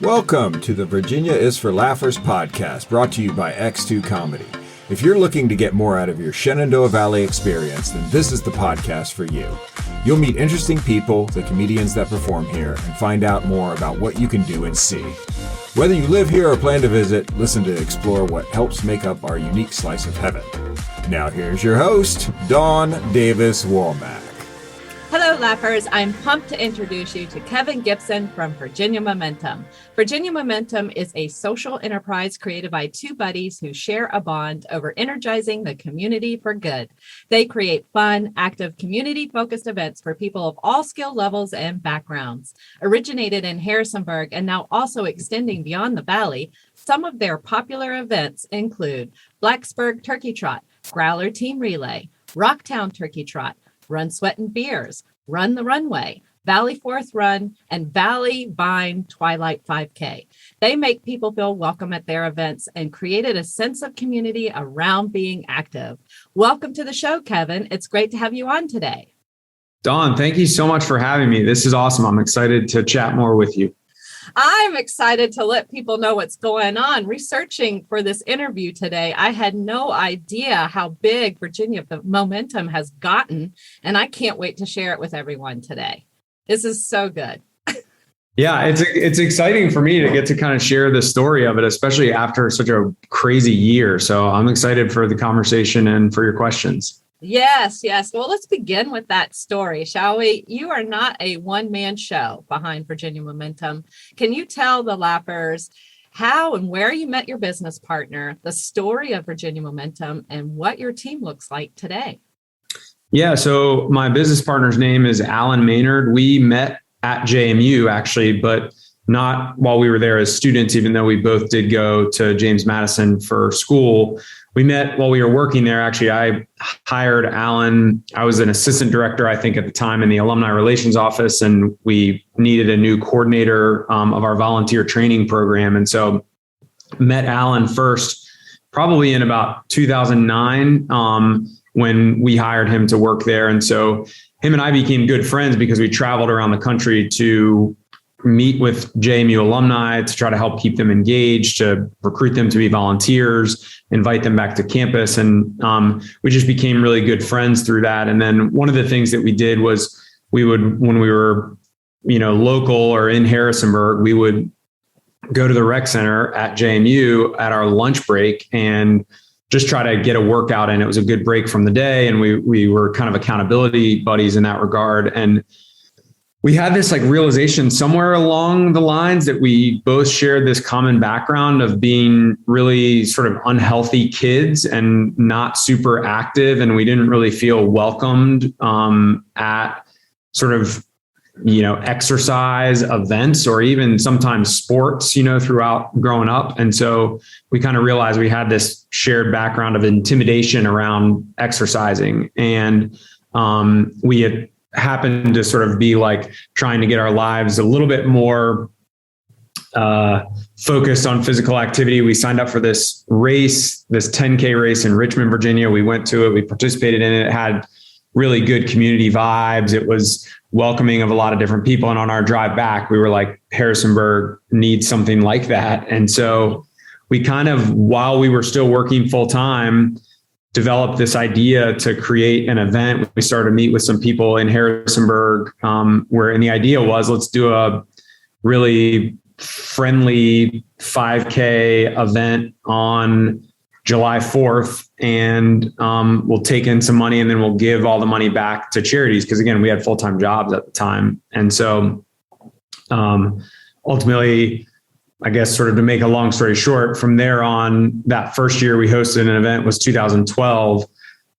Welcome to the Virginia is for Laughers podcast, brought to you by X2 Comedy. If you're looking to get more out of your Shenandoah Valley experience, then this is the podcast for you. You'll meet interesting people, the comedians that perform here, and find out more about what you can do and see. Whether you live here or plan to visit, listen to explore what helps make up our unique slice of heaven. Now here's your host, Dawn Davis Womack. Hello, Laughers. I'm pumped to introduce you to Kevin Gibson from Virginia Momentum. Virginia Momentum is a social enterprise created by two buddies who share a bond over energizing the community for good. They create fun, active, community-focused events for people of all skill levels and backgrounds. Originated in Harrisonburg and now also extending beyond the valley, some of their popular events include Blacksburg Turkey Trot, Growler Team Relay, Rocktown Turkey Trot, Run Sweat and Beers, Run the Runway, Valley Fourth Run, and Valley Vines Twilight 5K. They make people feel welcome at their events and created a sense of community around being active. Welcome to the show, Kevin. It's great to have you on today. Dawn, thank you so much for having me. This is awesome. I'm excited to chat more with you. I'm excited to let people know what's going on. Researching for this interview today, I had no idea how big Virginia Momentum has gotten, and I can't wait to share it with everyone today. This is so good. Yeah, it's exciting for me to get to kind of share the story of it, especially after such a crazy year. So I'm excited for the conversation and for your questions. Yes. Well, let's begin with that story, shall we? You are not a one-man show behind Virginia Momentum. Can you tell the Laughers how and where you met your business partner, the story of Virginia Momentum, and what your team looks like today? Yeah, so my business partner's name is Alan Maynard. We met at JMU, actually, but not while we were there as students, even though we both did go to James Madison for school. We met while we were working there. Actually, I hired Alan. I was an assistant director, I think, at the time in the alumni relations office, and we needed a new coordinator of our volunteer training program. And so met Alan first, probably in about 2009, when we hired him to work there. And so him and I became good friends because we traveled around the country to meet with JMU alumni to try to help keep them engaged, to recruit them to be volunteers, invite them back to campus. And we just became really good friends through that. And then one of the things that we did was we would, when we were, local or in Harrisonburg, we would go to the rec center at JMU at our lunch break and just try to get a workout in. It was a good break from the day. And we were kind of accountability buddies in that regard. And we had this realization somewhere along the lines that we both shared this common background of being really sort of unhealthy kids and not super active. And we didn't really feel welcomed at sort of, exercise events or even sometimes sports, throughout growing up. And so we kind of realized we had this shared background of intimidation around exercising. And we had happened to sort of be trying to get our lives a little bit more focused on physical activity. We signed up for this race, this 10K race in Richmond, Virginia. We went to it. We participated in it. It had really good community vibes. It was welcoming of a lot of different people. And on our drive back, we were like, Harrisonburg needs something like that. And so we kind of, while we were still working full time, developed this idea to create an event. We started to meet with some people in Harrisonburg, and the idea was, let's do a really friendly 5K event on July 4th. And we'll take in some money and then we'll give all the money back to charities. Because again, we had full-time jobs at the time. And so ultimately, I guess sort of to make a long story short, from there on, that first year we hosted an event was 2012.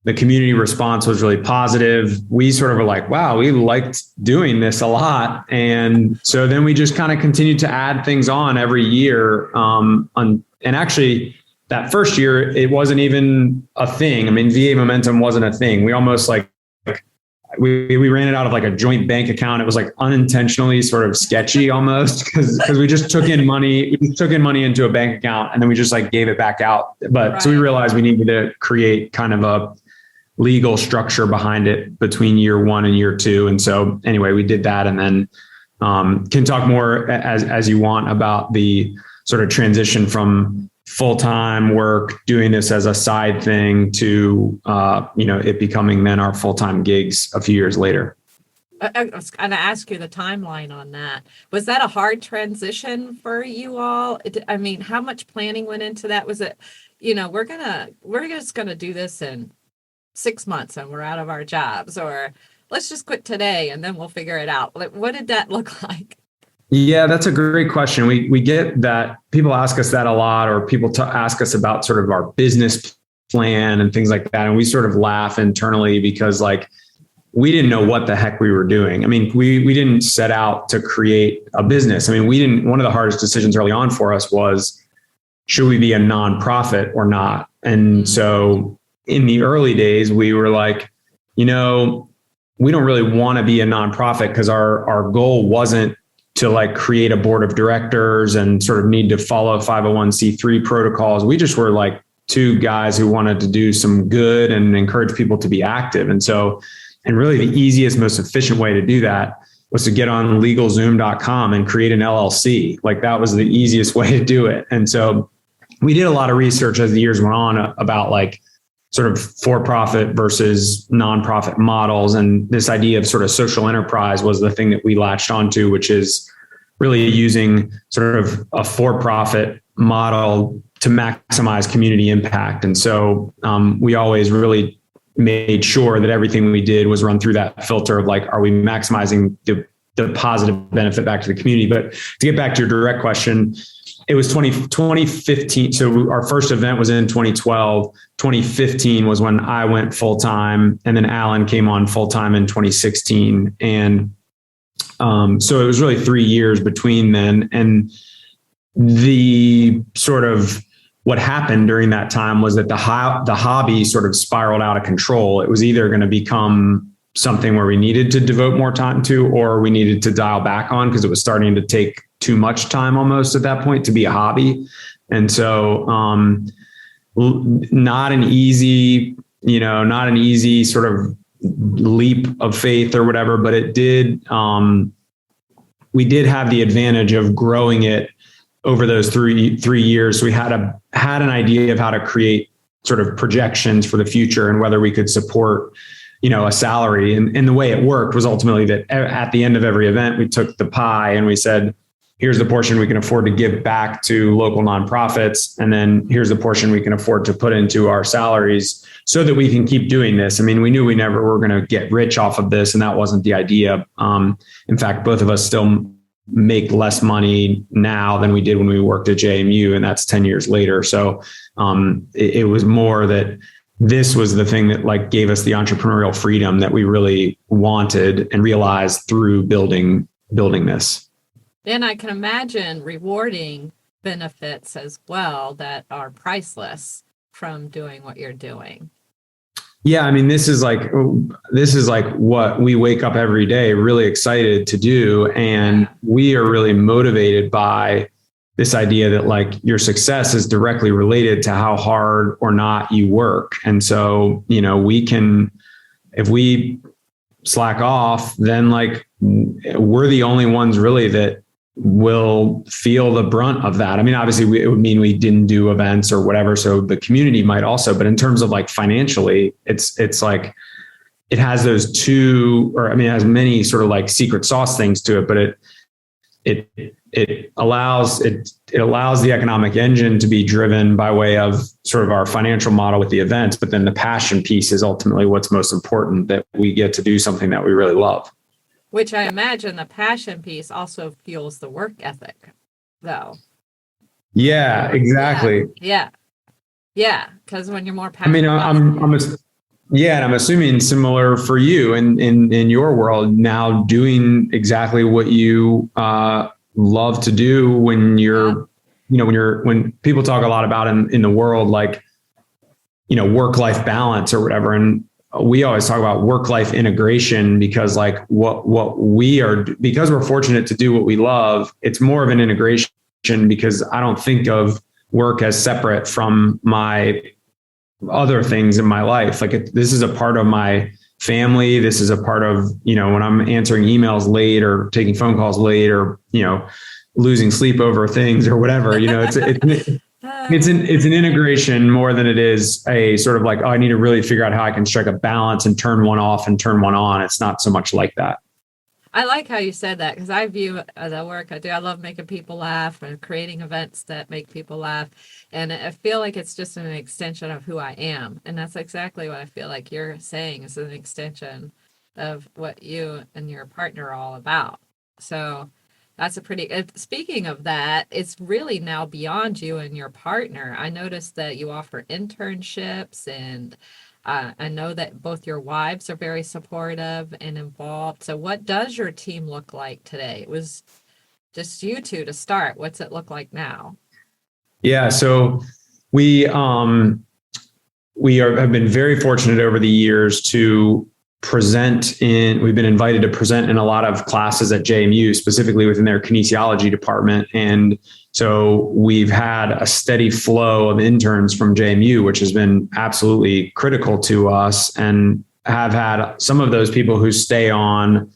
The community response was really positive. We sort of were like, wow, we liked doing this a lot. And so then we just kind of continued to add things on every year. And actually that first year, it wasn't even a thing. I mean, VA Momentum wasn't a thing. We almost we ran it out of a joint bank account. It was unintentionally sort of sketchy almost because we just took in money. We took in money into a bank account and then we just gave it back out. But right. So we realized we needed to create kind of a legal structure behind it between year one and year two. And so anyway, we did that. And then can talk more as you want about the sort of transition from full-time work, doing this as a side thing to, it becoming then our full-time gigs a few years later. I was going to ask you the timeline on that. Was that a hard transition for you all? I mean, how much planning went into that? Was it, we're just going to do this in 6 months and we're out of our jobs, or let's just quit today and then we'll figure it out? Like, what did that look like? Yeah, that's a great question. We get that. People ask us that a lot, or people ask us about sort of our business plan and things like that. And we sort of laugh internally because we didn't know what the heck we were doing. I mean, we didn't set out to create a business. I mean, one of the hardest decisions early on for us was, should we be a nonprofit or not? And so in the early days, we were like, we don't really want to be a nonprofit, because our goal wasn't to create a board of directors and sort of need to follow 501c3 protocols. We just were two guys who wanted to do some good and encourage people to be active. And really the easiest, most efficient way to do that was to get on LegalZoom.com and create an LLC. That was the easiest way to do it. And so we did a lot of research as the years went on about sort of for-profit versus nonprofit models. And this idea of sort of social enterprise was the thing that we latched onto, which is really using sort of a for-profit model to maximize community impact. And so we always really made sure that everything we did was run through that filter of are we maximizing the positive benefit back to the community? But to get back to your direct question, it was 2015. So our first event was in 2012. 2015 was when I went full-time, and then Alan came on full-time in 2016. And so it was really 3 years between then. And the sort of what happened during that time was that the hobby sort of spiraled out of control. It was either going to become something where we needed to devote more time to, or we needed to dial back on, because it was starting to take too much time almost at that point to be a hobby. And so not an easy sort of leap of faith or whatever, but it did, we did have the advantage of growing it over those three years. So we had an idea of how to create sort of projections for the future and whether we could support, a salary. And the way it worked was ultimately that at the end of every event, we took the pie and we said, here's the portion we can afford to give back to local nonprofits. And then here's the portion we can afford to put into our salaries so that we can keep doing this. I mean, we knew we never were going to get rich off of this, and that wasn't the idea. In fact, both of us still make less money now than we did when we worked at JMU, and that's 10 years later. So it was more that this was the thing that gave us the entrepreneurial freedom that we really wanted and realized through building this. Then I can imagine rewarding benefits as well that are priceless from doing what you're doing. Yeah, I mean, this is what we wake up every day really excited to do. And we are really motivated by this idea that your success is directly related to how hard or not you work. And so, we can, if we slack off, then we're the only ones really that will feel the brunt of that. I mean, obviously it would mean we didn't do events or whatever. So the community might also, but in terms of financially, it's it has those two, or I mean, it has many sort of secret sauce things to it, but it allows the economic engine to be driven by way of sort of our financial model with the events. But then the passion piece is ultimately what's most important, that we get to do something that we really love. Which I imagine the passion piece also fuels the work ethic, though. Yeah, exactly. Yeah. Because when you're more passionate. I mean, and I'm assuming similar for you in your world now, doing exactly what you love to do when you're, when people talk a lot about in the world, work-life balance or whatever. And we always talk about work-life integration, because what we are, because we're fortunate to do what we love, it's more of an integration, because I don't think of work as separate from my other things in my life. This is a part of my family. This is a part of, when I'm answering emails late or taking phone calls late or, losing sleep over things or whatever, it's an integration more than it is a sort of like, oh, I need to really figure out how I can strike a balance and turn one off and turn one on. It's not so much like that. I like how you said that, because I view the work I do. I love making people laugh and creating events that make people laugh. And I feel like it's just an extension of who I am. And that's exactly what I feel like you're saying is an extension of what you and your partner are all about. So that's speaking of that, it's really now beyond you and your partner. I noticed that you offer internships, and I know that both your wives are very supportive and involved. So what does your team look like today? It was just you two to start. What's it look like now? Yeah. So we have been very fortunate over the years to we've been invited to present in a lot of classes at JMU, specifically within their kinesiology department. And so we've had a steady flow of interns from JMU, which has been absolutely critical to us, and have had some of those people who stay on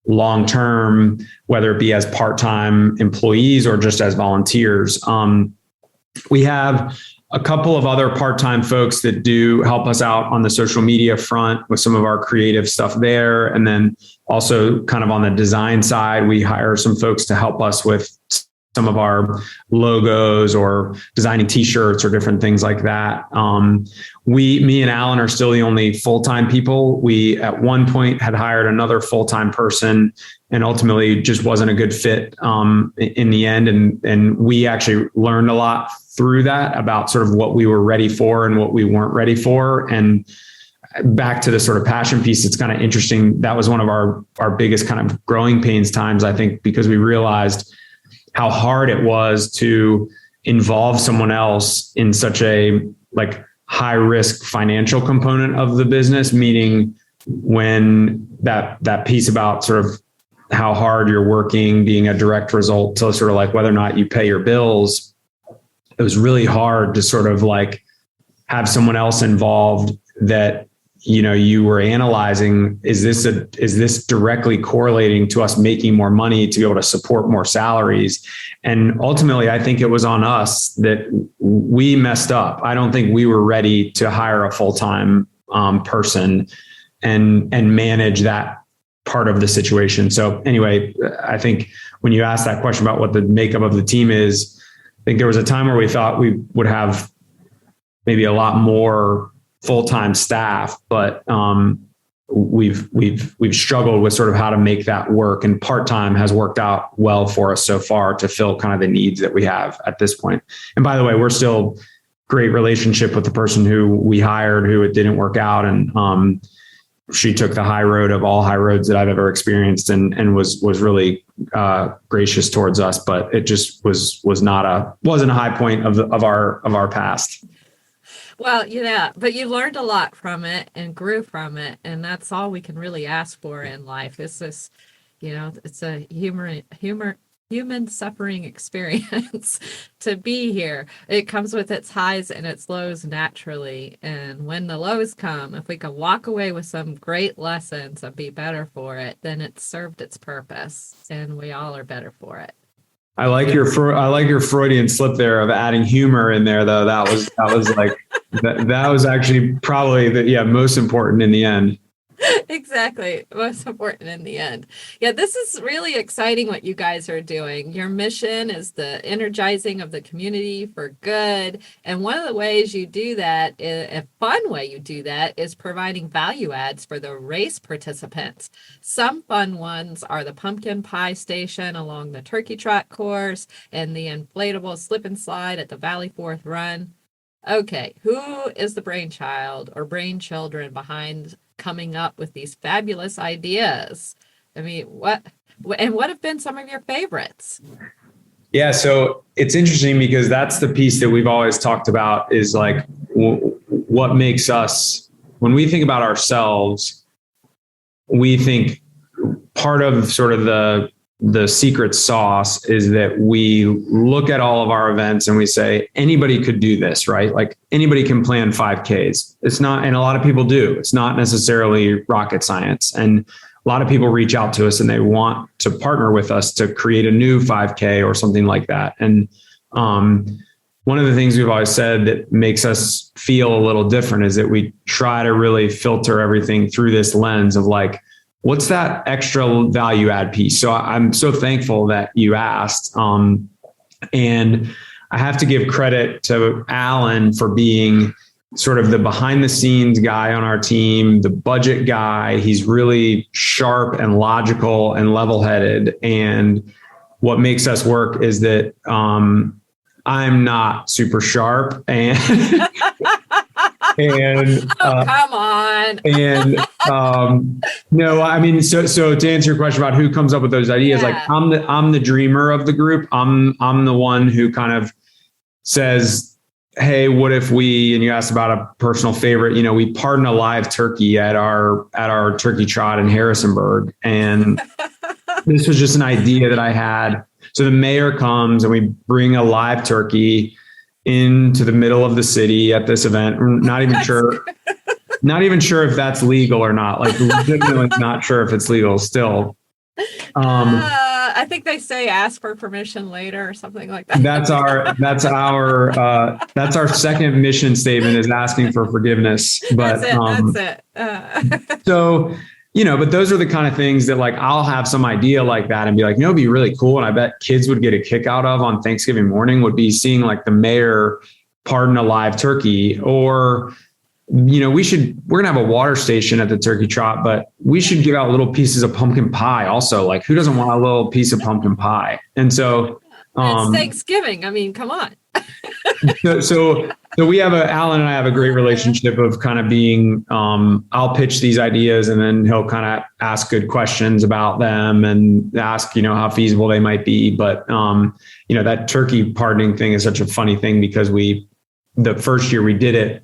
long-term, whether it be as part-time employees or just as volunteers. We have a couple of other part-time folks that do help us out on the social media front with some of our creative stuff there. And then also kind of on the design side, we hire some folks to help us with some of our logos or designing t-shirts or different things like that. Me and Alan are still the only full-time people. We at one point had hired another full-time person and ultimately just wasn't a good fit in the end. And we actually learned a lot through that about sort of what we were ready for and what we weren't ready for. And back to the sort of passion piece, it's kind of interesting. That was one of our biggest kind of growing pains times, I think, because we realized how hard it was to involve someone else in such a like high risk financial component of the business, meaning when that piece about sort of how hard you're working being a direct result to sort of like whether or not you pay your bills, it was really hard to sort of like have someone else involved that, you were analyzing, is this directly correlating to us making more money to be able to support more salaries? And ultimately, I think it was on us that we messed up. I don't think we were ready to hire a full-time person and manage that part of the situation. So anyway, I think when you ask that question about what the makeup of the team is, I think there was a time where we thought we would have maybe a lot more full-time staff, but we've struggled with sort of how to make that work, and part-time has worked out well for us so far to fill kind of the needs that we have at this point. And by the way, we're still great relationship with the person who we hired, who it didn't work out. And she took the high road of all high roads that I've ever experienced and was really gracious towards us, but it just wasn't a high point of our past. Well, yeah, but you learned a lot from it and grew from it. And that's all we can really ask for in life. It's this, it's a human suffering experience to be here. It comes with its highs and its lows naturally. And when the lows come, if we can walk away with some great lessons and be better for it, then it's served its purpose and we all are better for it. I like your Freudian slip there of adding humor in there, though. That was like that was actually probably the most important in the end. Exactly. Most important in the end. Yeah, this is really exciting what you guys are doing. Your mission is the energizing of the community for good. And one of the ways you do that, a fun way you do that, is providing value adds for the race participants. Some fun ones are the pumpkin pie station along the turkey trot course and the inflatable slip and slide at the Valley Fourth Run. Okay, who is the brainchild or brainchildren behind coming up with these fabulous ideas? I mean, what have been some of your favorites? Yeah, so it's interesting because that's the piece that we've always talked about is like what makes us, when we think about ourselves, we think part of sort of the the secret sauce is that we look at all of our events and we say, anybody could do this, right? Like anybody can plan 5Ks. It's not, and a lot of people do. It's not necessarily rocket science. And a lot of people reach out to us and they want to partner with us to create a new 5K or something like that. And one of the things we've always said that makes us feel a little different is that we try to really filter everything through this lens of like, what's that extra value add piece? So I'm so thankful that you asked. And I have to give credit to Alan for being sort of the behind the scenes guy on our team, the budget guy. He's really sharp and logical and level headed. And what makes us work is that I'm not super sharp and come on. No, I mean, so to answer your question about who comes up with those ideas, like I'm the dreamer of the group. I'm the one who kind of says, hey, what if we, and you asked about a personal favorite, we pardon a live turkey at our turkey trot in Harrisonburg. And this was just an idea that I had. So the mayor comes and we bring a live turkey into the middle of the city at this event. We're not even sure if that's legal or not. Like legitimately not sure if it's legal still. I think they say ask for permission later or something like that. That's our second mission statement is asking for forgiveness. But that's it. So, but those are the kind of things that like, I'll have some idea like that and be like, it'd be really cool. And I bet kids would get a kick out of on Thanksgiving morning would be seeing like the mayor pardon a live turkey, or, we're going to have a water station at the turkey trot, but we should give out little pieces of pumpkin pie also. Like who doesn't want a little piece of pumpkin pie? And so it's Thanksgiving. I mean, come on. So we have Alan and I have a great relationship of kind of being, I'll pitch these ideas and then he'll kind of ask good questions about them and ask, how feasible they might be. But, that turkey pardoning thing is such a funny thing because the first year we did it,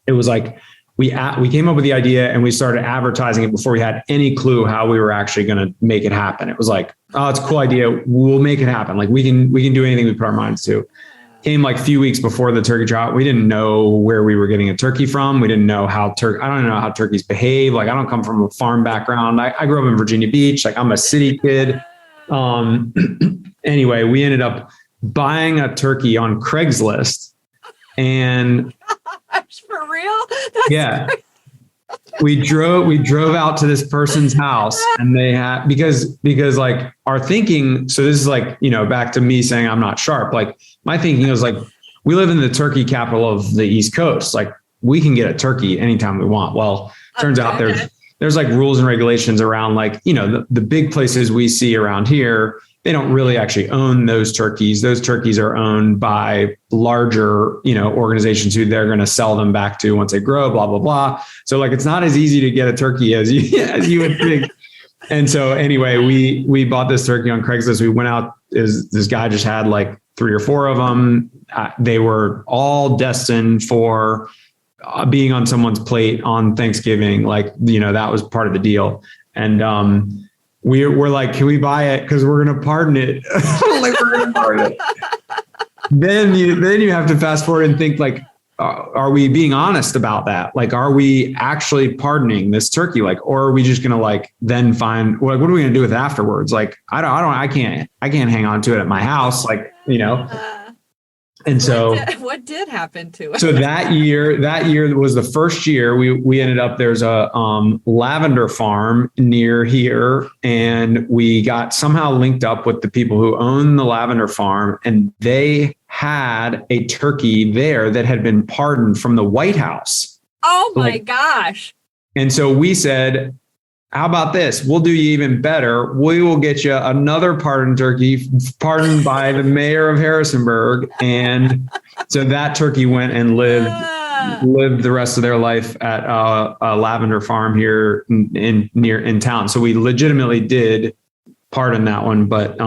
it was like, we came up with the idea and we started advertising it before we had any clue how we were actually going to make it happen. It was like, oh, it's a cool idea. We'll make it happen. Like we can do anything we put our minds to. Came like a few weeks before the turkey trot. We didn't know where we were getting a turkey from. We didn't know I don't know how turkeys behave. Like I don't come from a farm background. I grew up in Virginia Beach. Like I'm a city kid. Anyway, we ended up buying a turkey on Craigslist and for real? Yeah. We drove out to this person's house and they had, because like our thinking, so this is like, back to me saying I'm not sharp. Like my thinking was like, we live in the turkey capital of the East Coast. Like we can get a turkey anytime we want. Well, turns out there's like rules and regulations around like, the big places we see around here, they don't really actually own those turkeys. Those turkeys are owned by larger, organizations who they're going to sell them back to once they grow, blah, blah, blah. So like, it's not as easy to get a turkey as you would think. And so anyway, we bought this turkey on Craigslist. We went out, this guy just had like 3 or 4 of them. They were all destined for being on someone's plate on Thanksgiving. Like, that was part of the deal. And, we're like, can we buy it? Because we're going to pardon it. Like we're going to pardon it. Then you have to fast forward and think like, are we being honest about that? Like, are we actually pardoning this turkey? Like, or are we just going to like then find what are we going to do with it afterwards? Like, I can't hang on to it at my house. Like, And so what did happen to it? So that year was the first year we ended up, there's a lavender farm near here, and we got somehow linked up with the people who own the lavender farm, and they had a turkey there that had been pardoned from the White House. Oh my gosh. And so we said, how about this? We'll do you even better. We will get you another pardoned turkey, pardoned by the mayor of Harrisonburg. And so that turkey went and lived the rest of their life at a lavender farm here in town. So we legitimately did pardon that one. But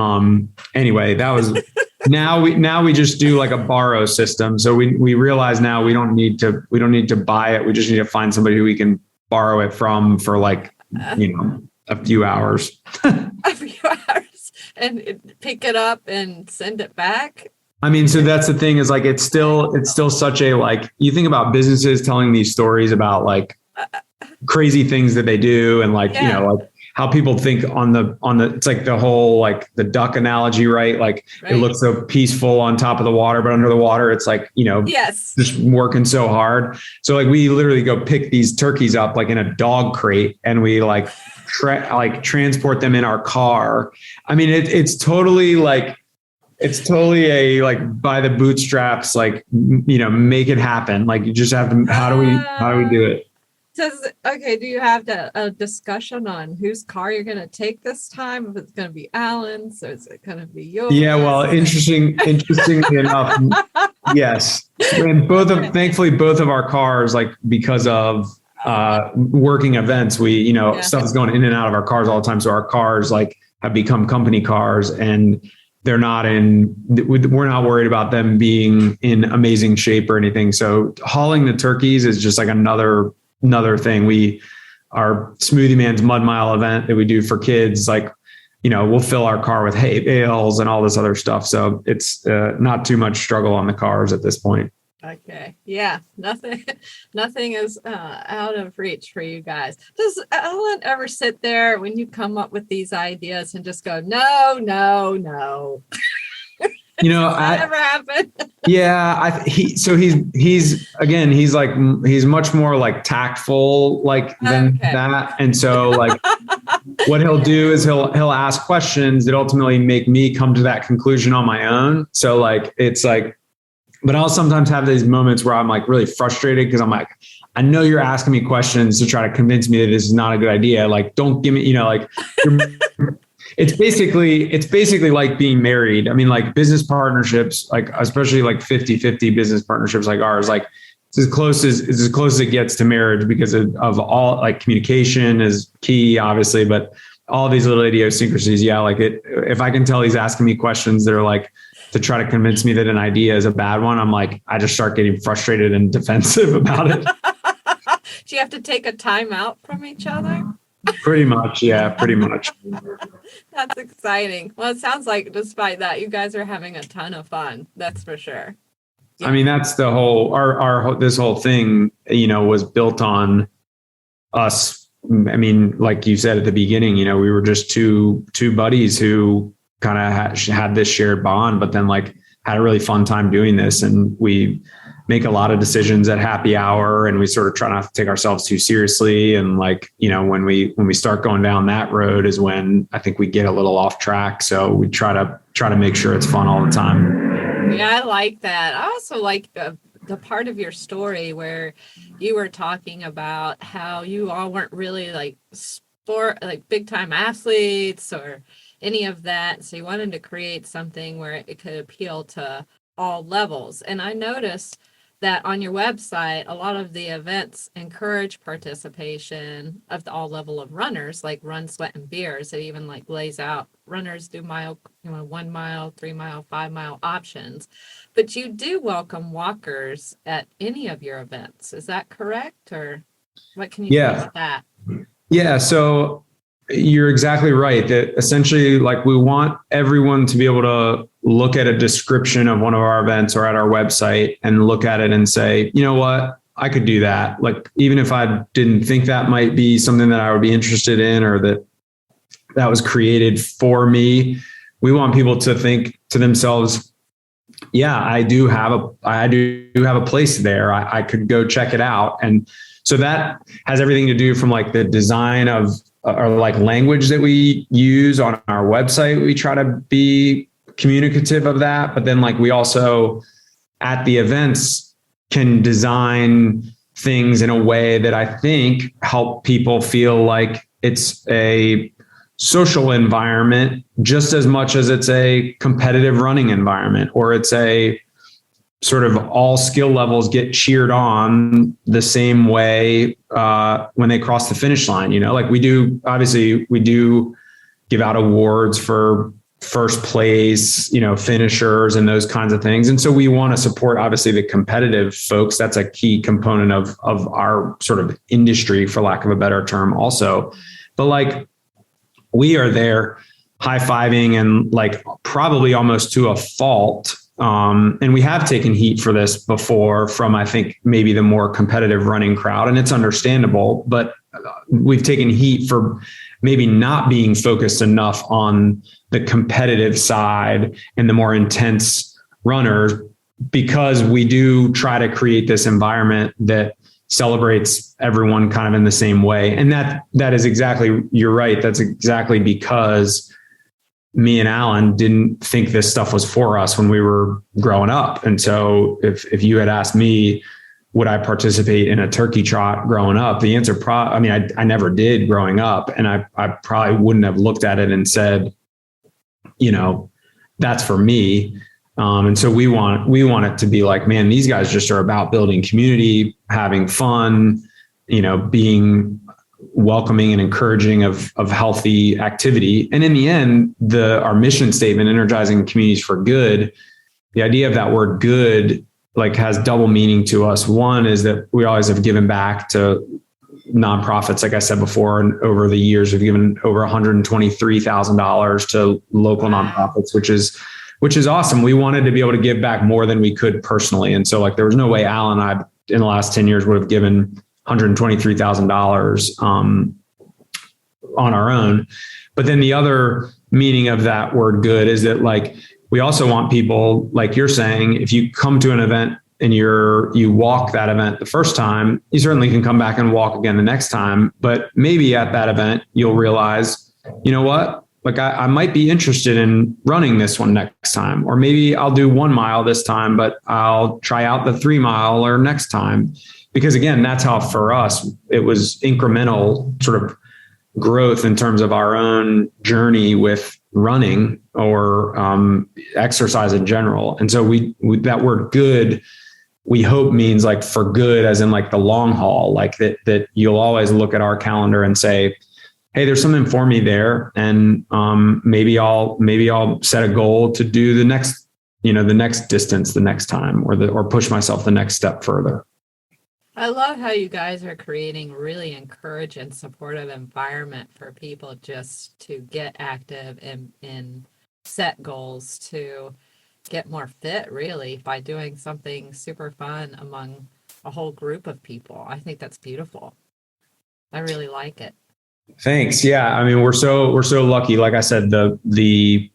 anyway, that was now we just do like a borrow system. So we realize now we don't need to buy it. We just need to find somebody who we can borrow it from for like, a few hours. A few hours, and pick it up and send it back. I mean, so that's the thing is like, it's still such a, like, you think about businesses telling these stories about like crazy things that they do. And like, you know, like how people think on the, it's like the whole, like the duck analogy, right? Like it looks so peaceful on top of the water, but under the water, it's like, you know, just working so hard. So like we literally go pick these turkeys up like in a dog crate, and we like, transport them in our car. I mean, it's totally a like by the bootstraps, like, you know, make it happen. Like you just have to, how do we do it? Do you have a discussion on whose car you're going to take this time? If it's going to be Alan's, or is it going to be yours? Yeah, well, interestingly enough, yes. And thankfully both of our cars, like because of working events, we, you know, stuff is going in and out of our cars all the time. So our cars like have become company cars, and we're not worried about them being in amazing shape or anything. So hauling the turkeys is just like another thing. Our Smoothie Man's Mud Mile event that we do for kids, like, you know, we'll fill our car with hay bales and all this other stuff. So it's not too much struggle on the cars at this point. Okay. Yeah. Nothing is out of reach for you guys. Does Alan ever sit there when you come up with these ideas and just go, no? You know, that ever happened? Yeah. He's much more like tactful, like than that. And so like what he'll do is he'll ask questions that ultimately make me come to that conclusion on my own. So like, it's like, but I'll sometimes have these moments where I'm like really frustrated because I'm like, I know you're asking me questions to try to convince me that this is not a good idea. Like, don't give me, you know, like it's basically like being married. I mean, like business partnerships, like especially like 50-50 business partnerships like ours, like it's as close as it gets to marriage because of all, like communication is key, obviously, but all these little idiosyncrasies. Yeah. Like if I can tell he's asking me questions that are like, to try to convince me that an idea is a bad one, I'm like, I just start getting frustrated and defensive about it. Do you have to take a time out from each other? Pretty much. Yeah, pretty much. That's exciting. Well, it sounds like despite that, you guys are having a ton of fun. That's for sure. Yeah. I mean, that's the whole, this whole thing, you know, was built on us. I mean, like you said at the beginning, you know, we were just two buddies who kind of had this shared bond, but then like had a really fun time doing this. And we make a lot of decisions at happy hour, and we sort of try not to take ourselves too seriously. And like, you know, when we start going down that road is when I think we get a little off track. So we try to make sure it's fun all the time. Yeah, I like that. I also like the part of your story where you were talking about how you all weren't really like big time athletes or any of that. So you wanted to create something where it could appeal to all levels. And I noticed that on your website, a lot of the events encourage participation of all level of runners, like Run, Sweat, and Beers. It even like lays out runners do 1 mile, 3 mile, 5 mile options. But you do welcome walkers at any of your events. Is that correct? Or what can you say about that? Yeah. So you're exactly right that essentially like we want everyone to be able to look at a description of one of our events or at our website and look at it and say, you know what, I could do that. Like, even if I didn't think that might be something that I would be interested in, or that was created for me, we want people to think to themselves, yeah, I do have a place there. I could go check it out. And so that has everything to do from like the design of, or like language that we use on our website. We try to be communicative of that, but then like we also at the events can design things in a way that I think help people feel like it's a social environment just as much as it's a competitive running environment, or it's a sort of all skill levels get cheered on the same way when they cross the finish line. You know, like we do give out awards for first place, you know, finishers and those kinds of things. And so we want to support obviously the competitive folks. That's a key component of our sort of industry, for lack of a better term also. But like, we are there high-fiving and like probably almost to a fault. And we have taken heat for this before from, I think, maybe the more competitive running crowd, and it's understandable, but we've taken heat for maybe not being focused enough on the competitive side and the more intense runners, because we do try to create this environment that celebrates everyone kind of in the same way. And that is exactly, you're right. That's exactly because me and Alan didn't think this stuff was for us when we were growing up. And so if you had asked me, would I participate in a turkey trot growing up? The answer, I never did growing up. And I probably wouldn't have looked at it and said, that's for me. And so we want it to be like, man, these guys just are about building community, having fun, being welcoming and encouraging of healthy activity. And in the end, our mission statement, energizing communities for good, the idea of that word good, like, has double meaning to us. One is that we always have given back to nonprofits. Like I said before, and over the years, we've given over $123,000 to local nonprofits, which is awesome. We wanted to be able to give back more than we could personally. And so, like, there was no way Al and I in the last 10 years would have given $123,000 on our own. But then the other meaning of that word good is that, like, we also want people, like you're saying, if you come to an event and you walk that event the first time, you certainly can come back and walk again the next time. But maybe at that event, you'll realize, you know what? Like, I might be interested in running this one next time, or maybe I'll do 1 mile this time, but I'll try out the 3 mile or next time. Because again, that's how for us, it was incremental sort of growth in terms of our own journey with running or exercise in general. And so we that word good, we hope means like for good, as in like the long haul, like that you'll always look at our calendar and say, hey, there's something for me there. And maybe I'll set a goal to do the next distance the next time, or push myself the next step further. I love how you guys are creating really encourage and supportive environment for people just to get active and set goals to get more fit, really, by doing something super fun among a whole group of people. I think that's beautiful. I really like it. Thanks. Yeah. I mean, we're so lucky. Like I said, the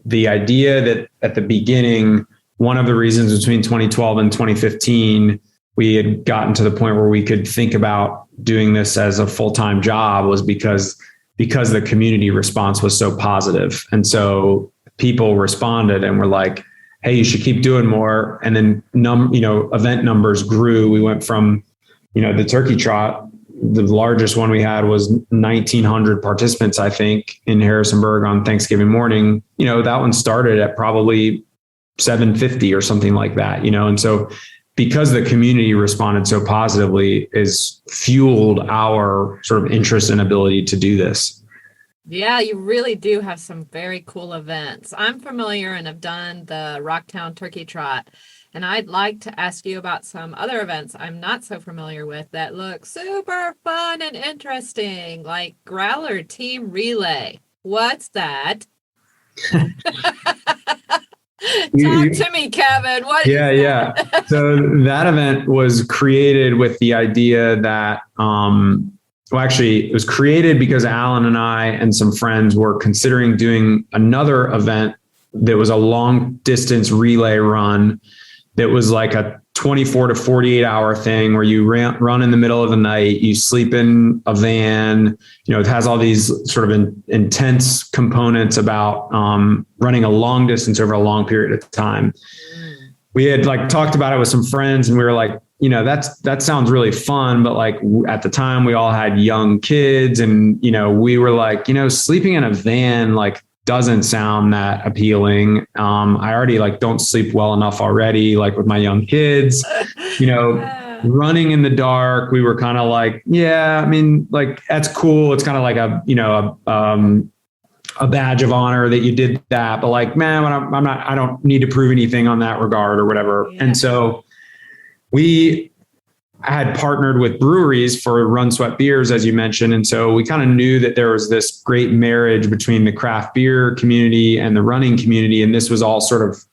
idea that at the beginning, one of the reasons between 2012 and 2015, we had gotten to the point where we could think about doing this as a full-time job was because the community response was so positive. And so people responded and were like, hey, you should keep doing more. And then, event numbers grew. We went from, the turkey trot, the largest one we had was 1,900 participants, I think, in Harrisonburg on Thanksgiving morning. That one started at probably 750 or something like that, and so because the community responded so positively is fueled our sort of interest and ability to do this. Yeah, you really do have some very cool events. I'm familiar and have done the Rocktown Turkey Trot, and I'd like to ask you about some other events I'm not so familiar with that look super fun and interesting, like Growler Team Relay. What's that? Talk to me, Kevin. What? Yeah. So that event was created with the idea that, it was created because Alan and I and some friends were considering doing another event that was a long distance relay run that was like a 24 to 48 hour thing where you run in the middle of the night, you sleep in a van. It has all these sort of intense components about running a long distance over a long period of time. We had talked about it with some friends, and we were like, that sounds really fun. But at the time we all had young kids, and, we were like, sleeping in a van, doesn't sound that appealing. I already don't sleep well enough already, with my young kids, running in the dark. We were kind of like, yeah, I mean, that's cool. It's kind of like a badge of honor that you did that, but man, I don't need to prove anything on that regard or whatever. Yeah. And so we I had partnered with breweries for Run Sweat beers, as you mentioned. And so we kind of knew that there was this great marriage between the craft beer community and the running community. And this was all sort of,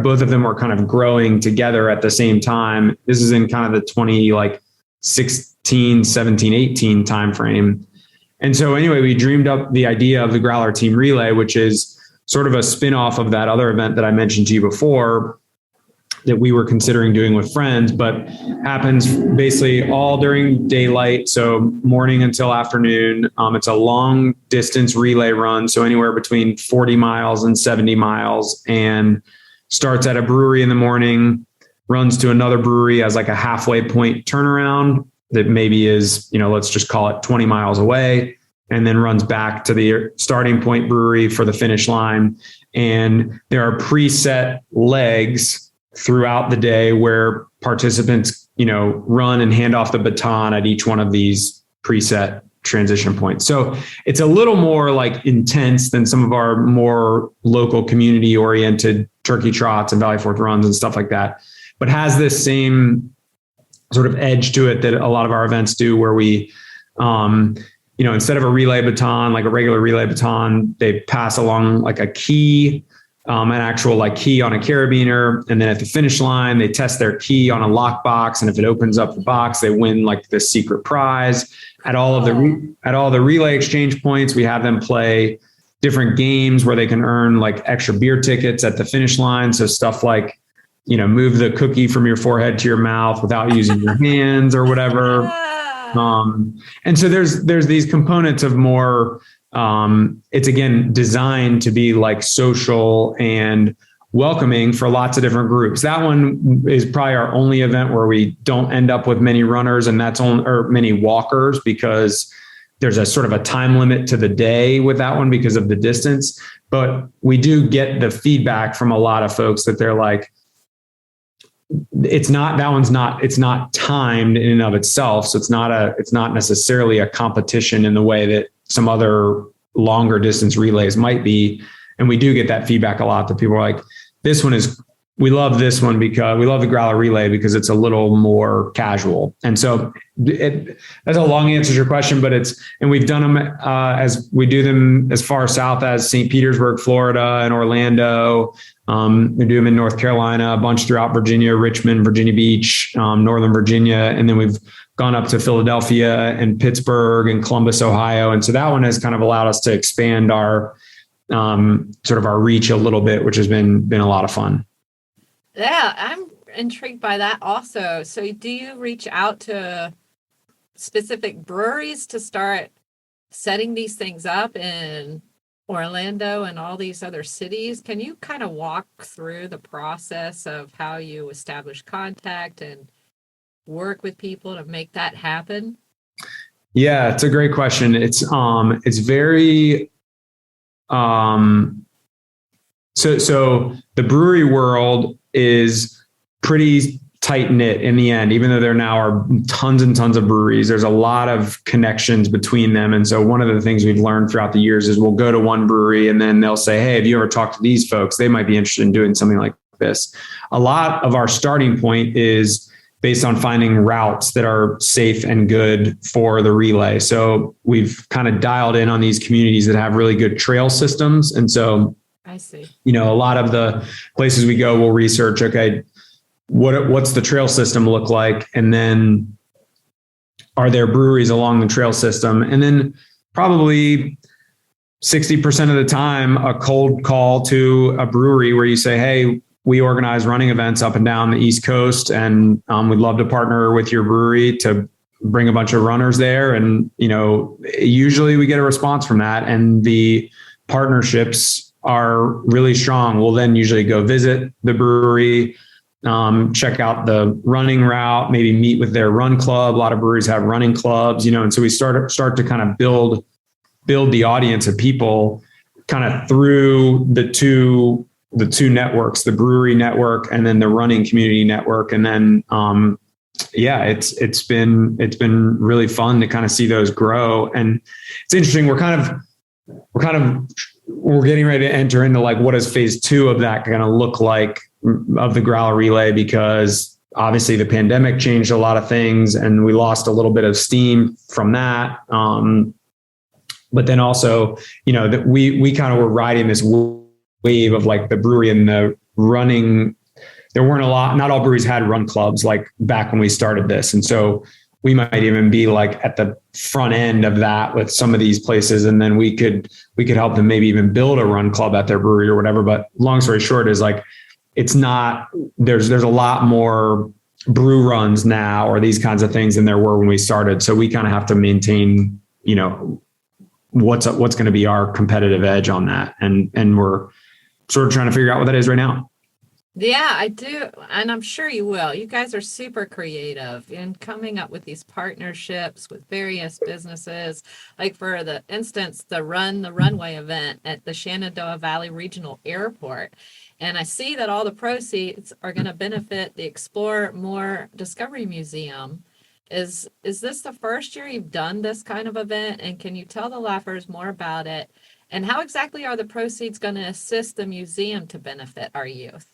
both of them were kind of growing together at the same time. This is in kind of the 2016, 17, 18 timeframe. And so anyway, we dreamed up the idea of the Growler Team Relay, which is sort of a spin-off of that other event that I mentioned to you before, that we were considering doing with friends, but happens basically all during daylight. So morning until afternoon. It's a long distance relay run. So anywhere between 40 miles and 70 miles, and starts at a brewery in the morning, runs to another brewery as like a halfway point turnaround that maybe is, let's just call it 20 miles away, and then runs back to the starting point brewery for the finish line. And there are preset legs throughout the day where participants, run and hand off the baton at each one of these preset transition points. So it's a little more like intense than some of our more local community oriented turkey trots and Valley Forge runs and stuff like that, but has this same sort of edge to it that a lot of our events do, where we, instead of a relay baton, like a regular relay baton, they pass along like a key, an actual like key on a carabiner. And then at the finish line, they test their key on a lockbox. And if it opens up the box, they win like the secret prize. At all of the relay exchange points, we have them play different games where they can earn like extra beer tickets at the finish line. So stuff like, move the cookie from your forehead to your mouth without using your hands or whatever. And so there's these components of more, it's again designed to be like social and welcoming for lots of different groups. That one is probably our only event where we don't end up with many runners, and or many walkers, because there's a sort of a time limit to the day with that one because of the distance. But we do get the feedback from a lot of folks that they're like, it's not timed in and of itself. So it's not necessarily a competition in the way that some other longer distance relays might be. And we do get that feedback a lot, that people are like, we love this one because we love the Growler Relay because it's a little more casual. And so that's a long answer to your question, but and we've done them as we do them as far south as St. Petersburg, Florida, and Orlando. We do them in North Carolina, a bunch throughout Virginia, Richmond, Virginia Beach, Northern Virginia. And then we've gone up to Philadelphia and Pittsburgh and Columbus, Ohio. And so that one has kind of allowed us to expand our sort of our reach a little bit, which has been a lot of fun. Yeah, I'm intrigued by that also. So do you reach out to specific breweries to start setting these things up in Orlando and all these other cities? Can you kind of walk through the process of how you establish contact and work with people to make that happen? Yeah, it's a great question. It's very, so the brewery world is pretty tight knit in the end, even though there now are tons and tons of breweries. There's a lot of connections between them. And so one of the things we've learned throughout the years is we'll go to one brewery and then they'll say, hey, have you ever talked to these folks? They might be interested in doing something like this. A lot of our starting point is based on finding routes that are safe and good for the relay. So we've kind of dialed in on these communities that have really good trail systems. And so I see. A lot of the places we go, we'll research, okay, what's the trail system look like? And then are there breweries along the trail system? And then probably 60% of the time, a cold call to a brewery where you say, hey, we organize running events up and down the East Coast, and we'd love to partner with your brewery to bring a bunch of runners there. And, usually we get a response from that, and the partnerships are really strong. We'll then usually go visit the brewery, check out the running route, maybe meet with their run club. A lot of breweries have running clubs, and so we start to kind of build the audience of people kind of through the two networks, the brewery network and then the running community network. And then, it's been really fun to kind of see those grow. And it's interesting. We're getting ready to enter into like, what does phase 2 of that kind of look like of the Growler Relay? Because obviously the pandemic changed a lot of things and we lost a little bit of steam from that. But then also, that we kind of were riding this wave of like the brewery and the running. There weren't not all breweries had run clubs like back when we started this. And so we might even be like at the front end of that with some of these places. And then we could help them maybe even build a run club at their brewery or whatever. But long story short is like, it's not, there's a lot more brew runs now or these kinds of things than there were when we started. So we kind of have to maintain, what's going to be our competitive edge on that. And we're sort of trying to figure out what that is right now. Yeah, I do. And I'm sure you will. You guys are super creative in coming up with these partnerships with various businesses. Like for the instance, the Runway event at the Shenandoah Valley Regional Airport. And I see that all the proceeds are going to benefit the Explore More Discovery Museum. Is this the first year you've done this kind of event? And can you tell the Laughers more about it? And how exactly are the proceeds going to assist the museum to benefit our youth?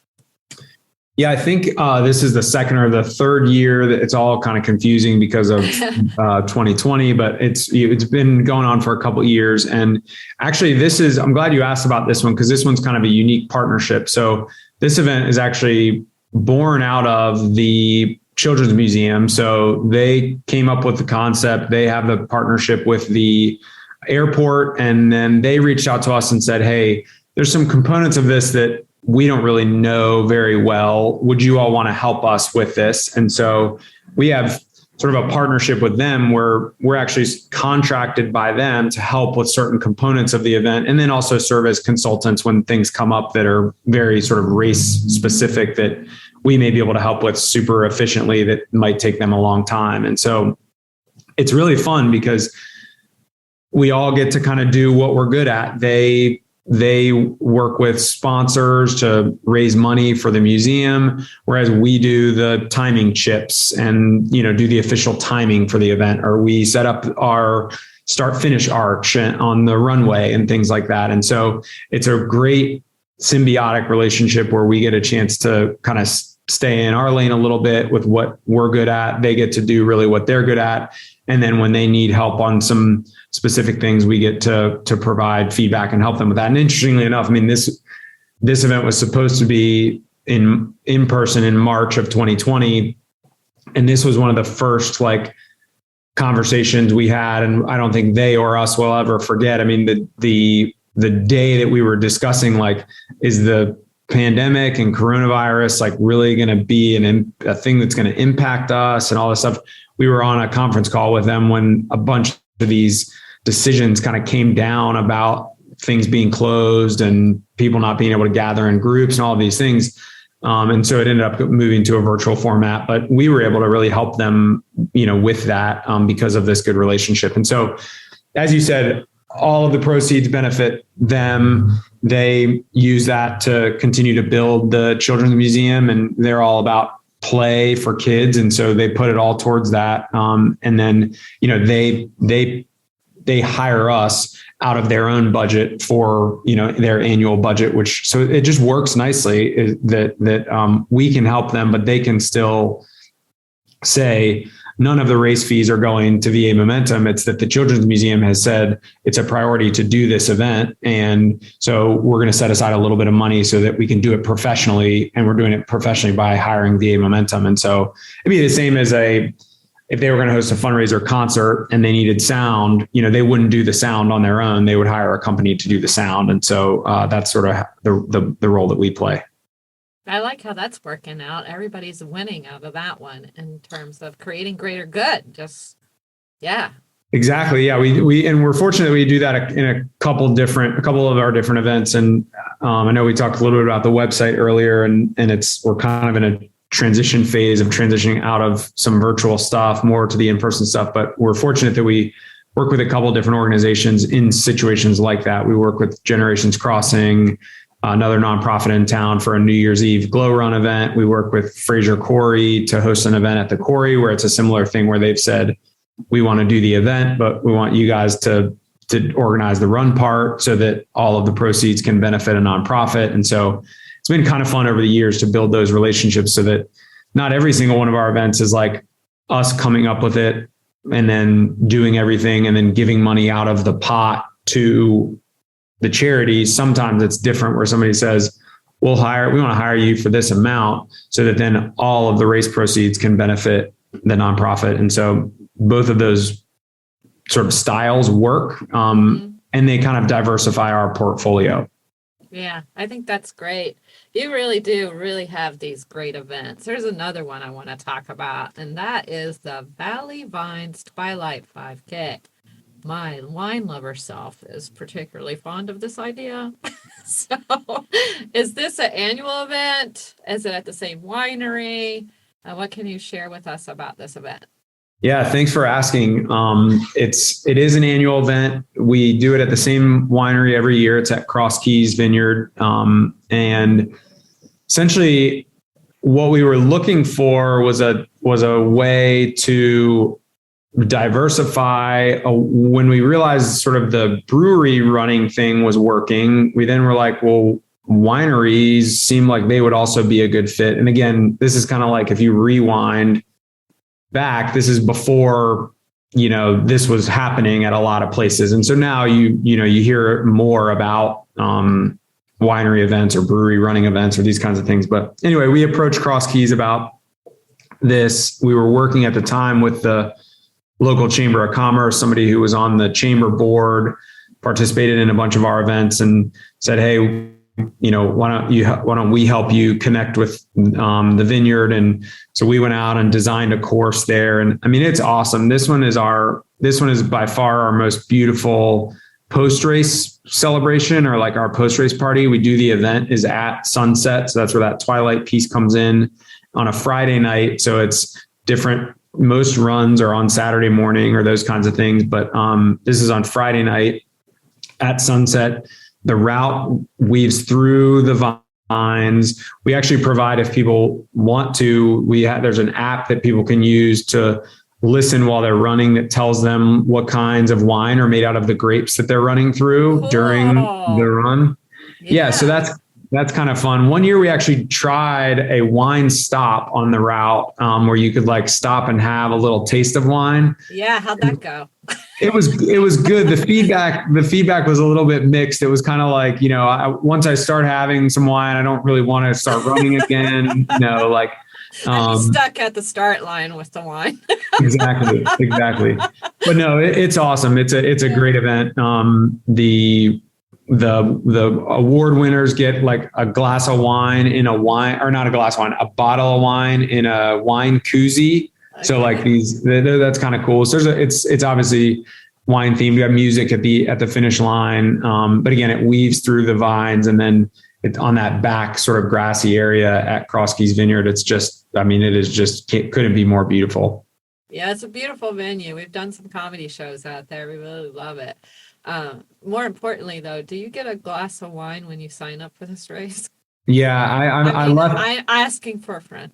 Yeah, I think this is the second or the third year that it's all kind of confusing because of 2020, but it's been going on for a couple of years. And actually I'm glad you asked about this one because this one's kind of a unique partnership. So this event is actually born out of the Children's Museum. So they came up with the concept. They have the partnership with the airport. And then they reached out to us and said, hey, there's some components of this that we don't really know very well. Would you all want to help us with this? And so we have sort of a partnership with them where we're actually contracted by them to help with certain components of the event and then also serve as consultants when things come up that are very sort of race specific that we may be able to help with super efficiently that might take them a long time. And so it's really fun because we all get to kind of do what we're good at. They work with sponsors to raise money for the museum, whereas we do the timing chips and, do the official timing for the event, or we set up our start finish arch on the runway and things like that. And so it's a great symbiotic relationship where we get a chance to kind of stay in our lane a little bit with what we're good at. They get to do really what they're good at. And then when they need help on some specific things, we get to provide feedback and help them with that. And interestingly enough, I mean, this event was supposed to be in person in March of 2020. And this was one of the first conversations we had. And I don't think they or us will ever forget. I mean, the day that we were discussing, is the pandemic and coronavirus, really going to be a thing that's going to impact us and all this stuff. We were on a conference call with them when a bunch of these decisions kind of came down about things being closed and people not being able to gather in groups and all of these things. And so it ended up moving to a virtual format, but we were able to really help them, with that because of this good relationship. And so, as you said, all of the proceeds benefit them. They use that to continue to build the Children's Museum, and they're all about play for kids. And so they put it all towards that. And then, they hire us out of their own budget for, their annual budget, so it just works nicely that we can help them, but they can still say none of the race fees are going to VA Momentum. It's that the Children's Museum has said it's a priority to do this event. And so we're going to set aside a little bit of money so that we can do it professionally. And we're doing it professionally by hiring VA Momentum. And so it'd be the same as if they were going to host a fundraiser concert and they needed sound, they wouldn't do the sound on their own. They would hire a company to do the sound. And so that's sort of the role that we play. I like how that's working out. Everybody's winning out of that one in terms of creating greater good. Yeah. Exactly. Yeah. And we're fortunate that we do that in a couple of our different events. And I know we talked a little bit about the website earlier, and we're kind of in a transition phase of transitioning out of some virtual stuff more to the in-person stuff. But we're fortunate that we work with a couple of different organizations in situations like that. We work with Generations Crossing, another nonprofit in town, for a New Year's Eve glow run event. We work with Fraser Quarry to host an event at the Quarry where it's a similar thing where they've said, we want to do the event, but we want you guys to organize the run part so that all of the proceeds can benefit a nonprofit. And so it's been kind of fun over the years to build those relationships so that not every single one of our events is like us coming up with it and then doing everything and then giving money out of the pot to the charity. Sometimes it's different where somebody says, we want to hire you for this amount so that then all of the race proceeds can benefit the nonprofit. And so both of those sort of styles work, and they kind of diversify our portfolio. Yeah, I think that's great. You really do have these great events. There's another one I want to talk about, and that is the Vines Twilight 5K. My wine lover self is particularly fond of this idea. So is this an annual event? Is it at the same winery? What can you share with us about this event? Yeah, thanks for asking. It is an annual event. We do it at the same winery every year. It's at Cross Keys Vineyard. And essentially what we were looking for was a way to diversify. When we realized sort of the brewery running thing was working, we then were like, well, wineries seem like they would also be a good fit. And again, this is kind of like if you rewind back, this is before, this was happening at a lot of places. And so now you hear more about winery events or brewery running events or these kinds of things. But anyway, we approached Cross Keys about this. We were working at the time with the local Chamber of Commerce, somebody who was on the chamber board, participated in a bunch of our events and said, hey, why don't we help you connect with the vineyard? And so we went out and designed a course there. And I mean, it's awesome. This one is by far our most beautiful post-race celebration, or like our post-race party. We do the event is at sunset. So that's where that twilight piece comes in on a Friday night. So it's different. Most runs are on Saturday morning or those kinds of things. But this is on Friday night at sunset. The route weaves through the vines. We actually provide, if people want to, there's an app that people can use to listen while they're running that tells them what kinds of wine are made out of the grapes that they're running through during the run. Yeah. So that's kind of fun. One year we actually tried a wine stop on the route where you could like stop and have a little taste of wine. Yeah. How'd that go? It was good. The feedback was a little bit mixed. It was kind of like, once I start having some wine, I don't really want to start running again. I'm stuck at the start line with the wine. Exactly. But no, it's awesome. It's a great event. The award winners get like a glass of wine a bottle of wine in a wine koozie. Okay. So like that's kind of cool. So it's obviously wine themed. We have music at the finish line. But again, it weaves through the vines, and then it's on that back sort of grassy area at Cross Keys Vineyard. It couldn't be more beautiful. Yeah, it's a beautiful venue. We've done some comedy shows out there. We really love it. More importantly, though, do you get a glass of wine when you sign up for this race? Yeah, I'm asking for a friend.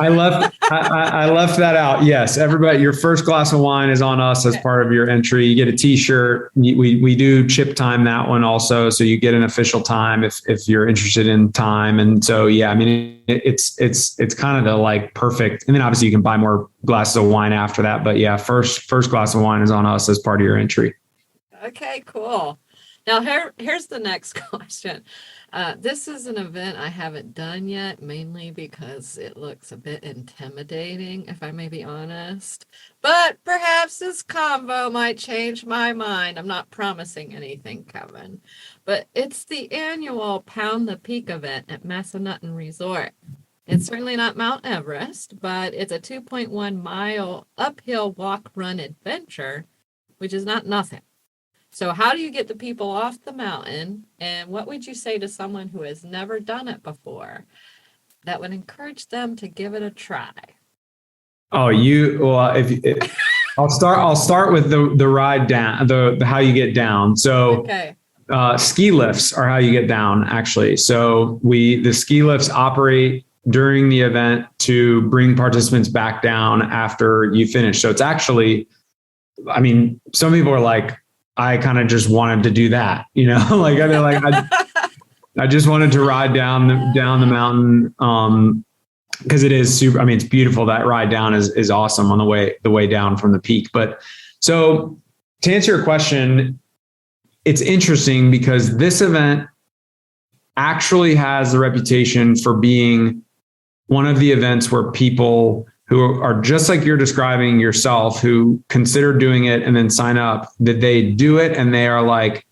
I left that out. Yes, everybody, your first glass of wine is on us as part of your entry. You get a T-shirt. We do chip time that one also, so you get an official time if you're interested in time. And so yeah, I mean it's kind of the like perfect. And then obviously you can buy more glasses of wine after that. But yeah, first glass of wine is on us as part of your entry. Okay, cool. Now here's the next question. This is an event I haven't done yet, mainly because it looks a bit intimidating, if I may be honest. But perhaps this combo might change my mind. I'm not promising anything, Kevin. But it's the annual Pound the Peak event at Massanutten Resort. It's certainly not Mount Everest, but it's a 2.1 mile uphill walk-run adventure, which is not nothing. So how do you get the people off the mountain? And what would you say to someone who has never done it before that would encourage them to give it a try? I'll start with the ride down, the how you get down. So okay. Ski lifts are how you get down, actually. So the ski lifts operate during the event to bring participants back down after you finish. So it's actually, I mean, some people are like, I kind of just wanted to do that, I just wanted to ride down the mountain. because it is super. I mean, it's beautiful. That ride down is awesome on the way down from the peak. But so to answer your question, it's interesting because this event actually has the reputation for being one of the events where people who are just like you're describing yourself, who consider doing it and then sign up, that they do it and they are like,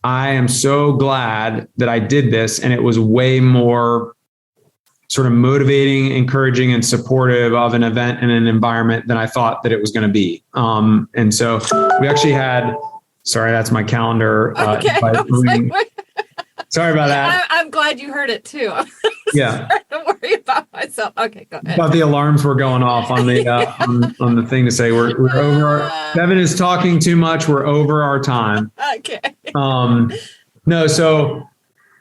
I am so glad that I did this. And it was way more sort of motivating, encouraging, and supportive of an event and an environment than I thought that it was going to be. And so we actually had, sorry, that's my calendar. Sorry about that. I'm glad you heard it too. Yeah. Don't worry about myself. Okay, go ahead. Thought the alarms were going off on the on the thing to say we're over. Kevin is talking too much. We're over our time. Okay. No. So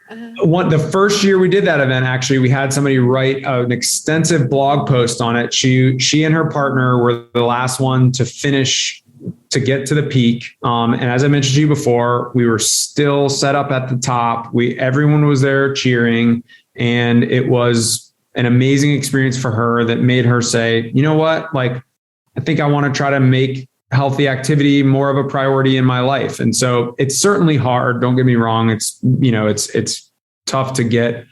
the first year we did that event, actually, we had somebody write an extensive blog post on it. She and her partner were the last one to finish, to get to the peak. And as I mentioned to you before, we were still set up at the top. Everyone was there cheering, and it was an amazing experience for her that made her say, you know what, like, I think I want to try to make healthy activity more of a priority in my life. And so it's certainly hard. Don't get me wrong. It's tough to get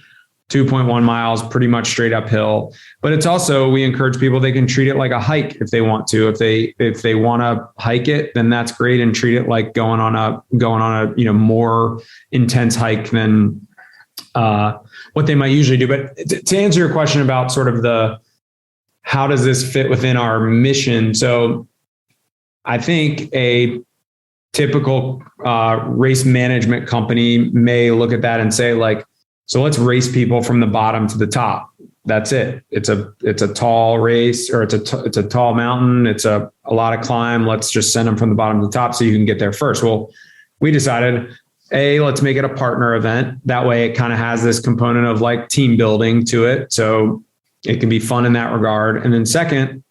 2.1 miles pretty much straight uphill, but it's also, we encourage people, they can treat it like a hike if they want to. If they want to hike it, then that's great, and treat it like going on a more intense hike than what they might usually do. But to answer your question about sort of how does this fit within our mission? So I think a typical race management company may look at that and say, like, so let's race people from the bottom to the top. That's it. It's a tall race, or it's a tall mountain. It's a lot of climb. Let's just send them from the bottom to the top so you can get there first. Well, we decided, let's make it a partner event. That way it kind of has this component of like team building to it. So it can be fun in that regard. And then second,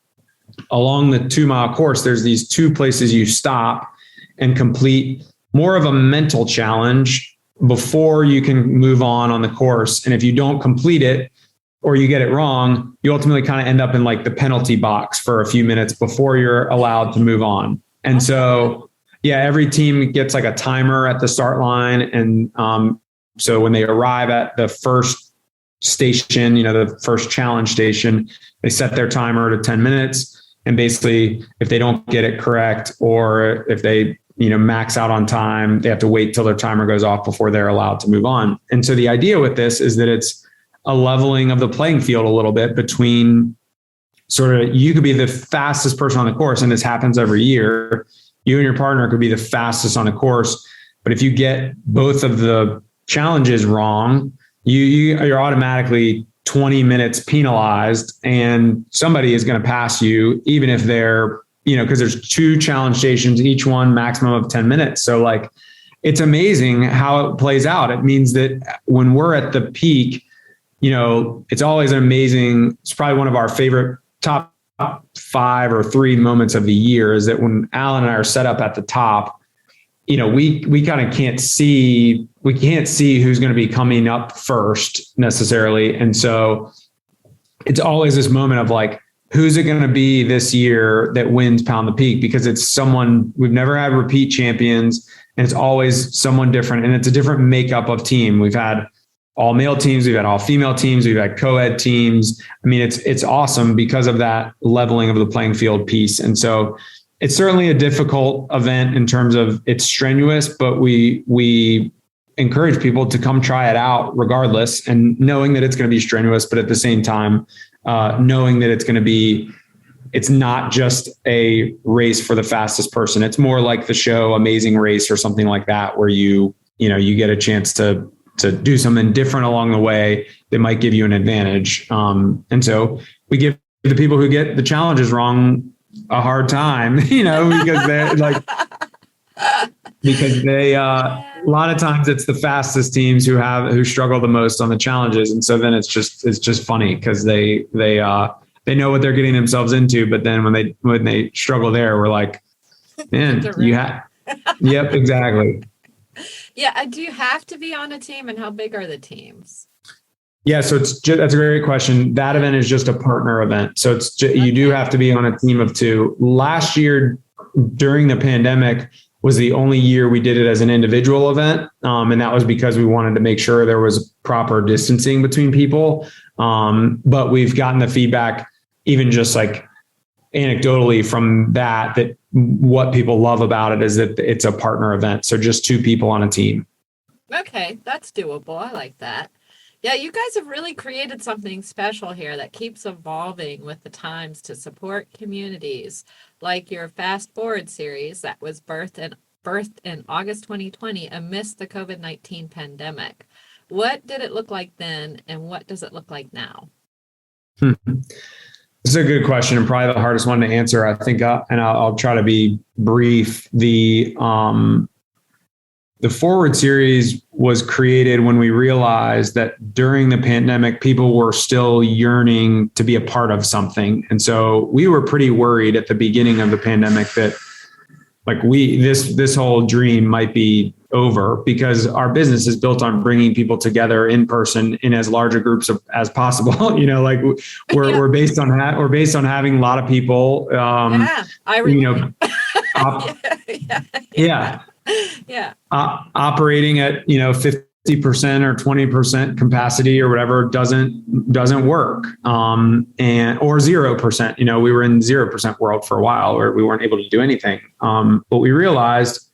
along the 2-mile course, there's these 2 places you stop and complete more of a mental challenge before you can move on the course. And if you don't complete it, or you get it wrong, you ultimately kind of end up in like the penalty box for a few minutes before you're allowed to move on. And so, yeah, every team gets like a timer at the start line. And so when they arrive at the first station, the first challenge station, they set their timer to 10 minutes. And basically, if they don't get it correct, or if they max out on time, they have to wait till their timer goes off before they're allowed to move on. And so the idea with this is that it's a leveling of the playing field a little bit between sort of, you could be the fastest person on the course, and this happens every year. You and your partner could be the fastest on the course, but if you get both of the challenges wrong, you're automatically 20 minutes penalized, and somebody is going to pass you, even if they're, because there's 2 challenge stations, each one maximum of 10 minutes. So like, it's amazing how it plays out. It means that when we're at the peak, it's always it's probably one of our favorite top 5 or 3 moments of the year, is that when Alan and I are set up at the top, we kind of can't see who's going to be coming up first necessarily. And so it's always this moment of like, who's it going to be this year that wins Pound the Peak? Because it's someone, we've never had repeat champions, and it's always someone different. And it's a different makeup of team. We've had all male teams, we've had all female teams, we've had co-ed teams. I mean, it's awesome because of that leveling of the playing field piece. And so it's certainly a difficult event in terms of it's strenuous, but we encourage people to come try it out regardless, and knowing that it's going to be strenuous, but at the same time, knowing that it's not just a race for the fastest person. It's more like the show Amazing Race or something like that, where you get a chance to do something different along the way that might give you an advantage. And so we give the people who get the challenges wrong a hard time, because they're like, because they, a lot of times it's the fastest teams who struggle the most on the challenges. And so then it's just funny because they know what they're getting themselves into. But then when they struggle there, we're like, man, yep, exactly. Yeah. Do you have to be on a team, and how big are the teams? Yeah, so that's a great question. That event is just a partner event. So you do have to be on a team of two. Last year during the pandemic was the only year we did it as an individual event. And that was because we wanted to make sure there was proper distancing between people. But we've gotten the feedback, even just like anecdotally from that what people love about it is that it's a partner event. So just two people on a team. Okay, that's doable. I like that. Yeah, you guys have really created something special here that keeps evolving with the times to support communities, like your Fast Forward series that was birthed in August 2020 amidst the COVID-19 pandemic. What did it look like then, and what does it look like now? This is a good question, and probably the hardest one to answer, I think, and I'll try to be brief. The Forward series was created when we realized that during the pandemic, people were still yearning to be a part of something. And so we were pretty worried at the beginning of the pandemic that like this whole dream might be over, because our business is built on bringing people together in person in as large a groups as possible. Like we're based on that. We're based on having a lot of people, I remember. Operating at 50% or 20% capacity or whatever doesn't work, and or 0%. We were in 0% world for a while where we weren't able to do anything. But we realized,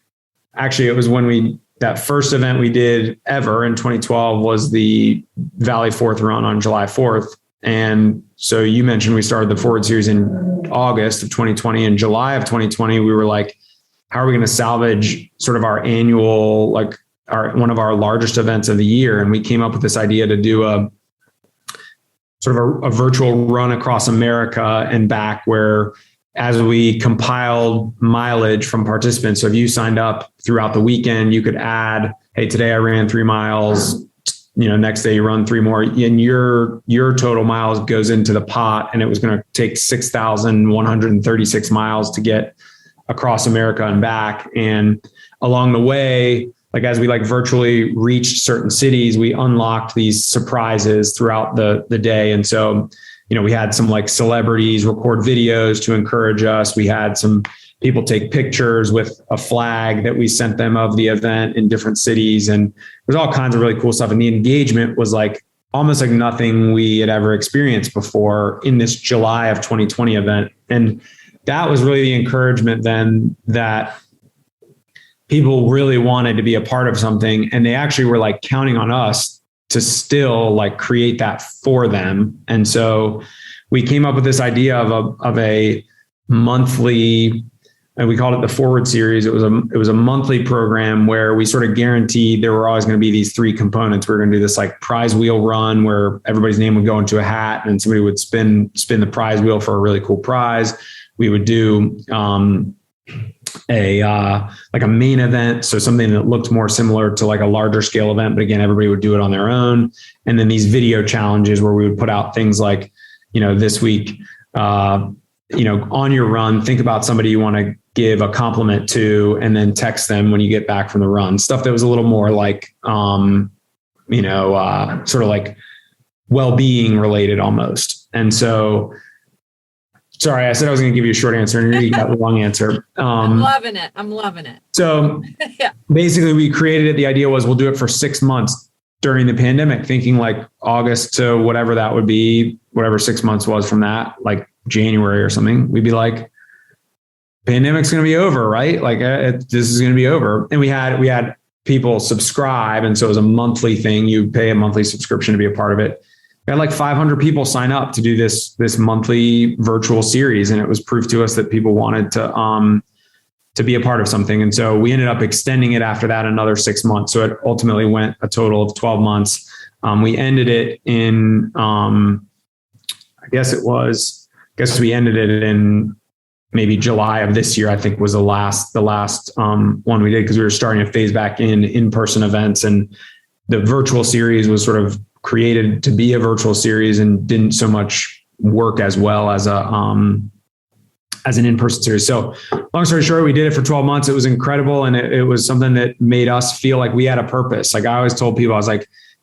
actually, it was when that first event we did ever in 2012 was the Valley 4th run on July 4th. And so you mentioned we started the Forward series in August of 2020. In July of 2020, we were like, how are we going to salvage sort of our annual, one of our largest events of the year? And we came up with this idea to do a virtual run across America and back, where as we compiled mileage from participants. So if you signed up throughout the weekend, you could add, hey, today I ran 3 miles, next day you run 3 more, and your total miles goes into the pot. And it was going to take 6,136 miles to get across America and back. And along the way, as we virtually reached certain cities, we unlocked these surprises throughout the day. And so, we had some celebrities record videos to encourage us. We had some people take pictures with a flag that we sent them of the event in different cities. And there's all kinds of really cool stuff. And the engagement was almost like nothing we had ever experienced before in this July of 2020 event. And that was really the encouragement then that people really wanted to be a part of something. And they actually were counting on us to still create that for them. And so we came up with this idea of a monthly, and we called it the Forward series. It was a monthly program where we sort of guaranteed there were always going to be these 3 components. We were going to do this prize wheel run where everybody's name would go into a hat and somebody would spin the prize wheel for a really cool prize. We would do a main event, so something that looked more similar to a larger scale event, but again, everybody would do it on their own. And then these video challenges where we would put out things this week, on your run, think about somebody you want to give a compliment to, and then text them when you get back from the run. Stuff that was a little more sort of well-being related almost. And so, sorry, I said I was going to give you a short answer and you got the long answer. I'm loving it. So basically we created it. The idea was we'll do it for 6 months during the pandemic, thinking August to whatever that would be, whatever 6 months was from that, January or something. We'd be pandemic's going to be over, right? This is going to be over. And we had people subscribe. And so it was a monthly thing. You pay a monthly subscription to be a part of it. We had 500 people sign up to do this monthly virtual series. And it was proof to us that people wanted to be a part of something. And so we ended up extending it after that another 6 months. So it ultimately went a total of 12 months. We ended it in, I guess we ended it in maybe July of this year, I think was the last one we did, because we were starting to phase back in-person events. And the virtual series was sort of created to be a virtual series and didn't so much work as well as an in-person series. So long story short, we did it for 12 months. It was incredible. And it was something that made us feel like we had a purpose. I always told people, I was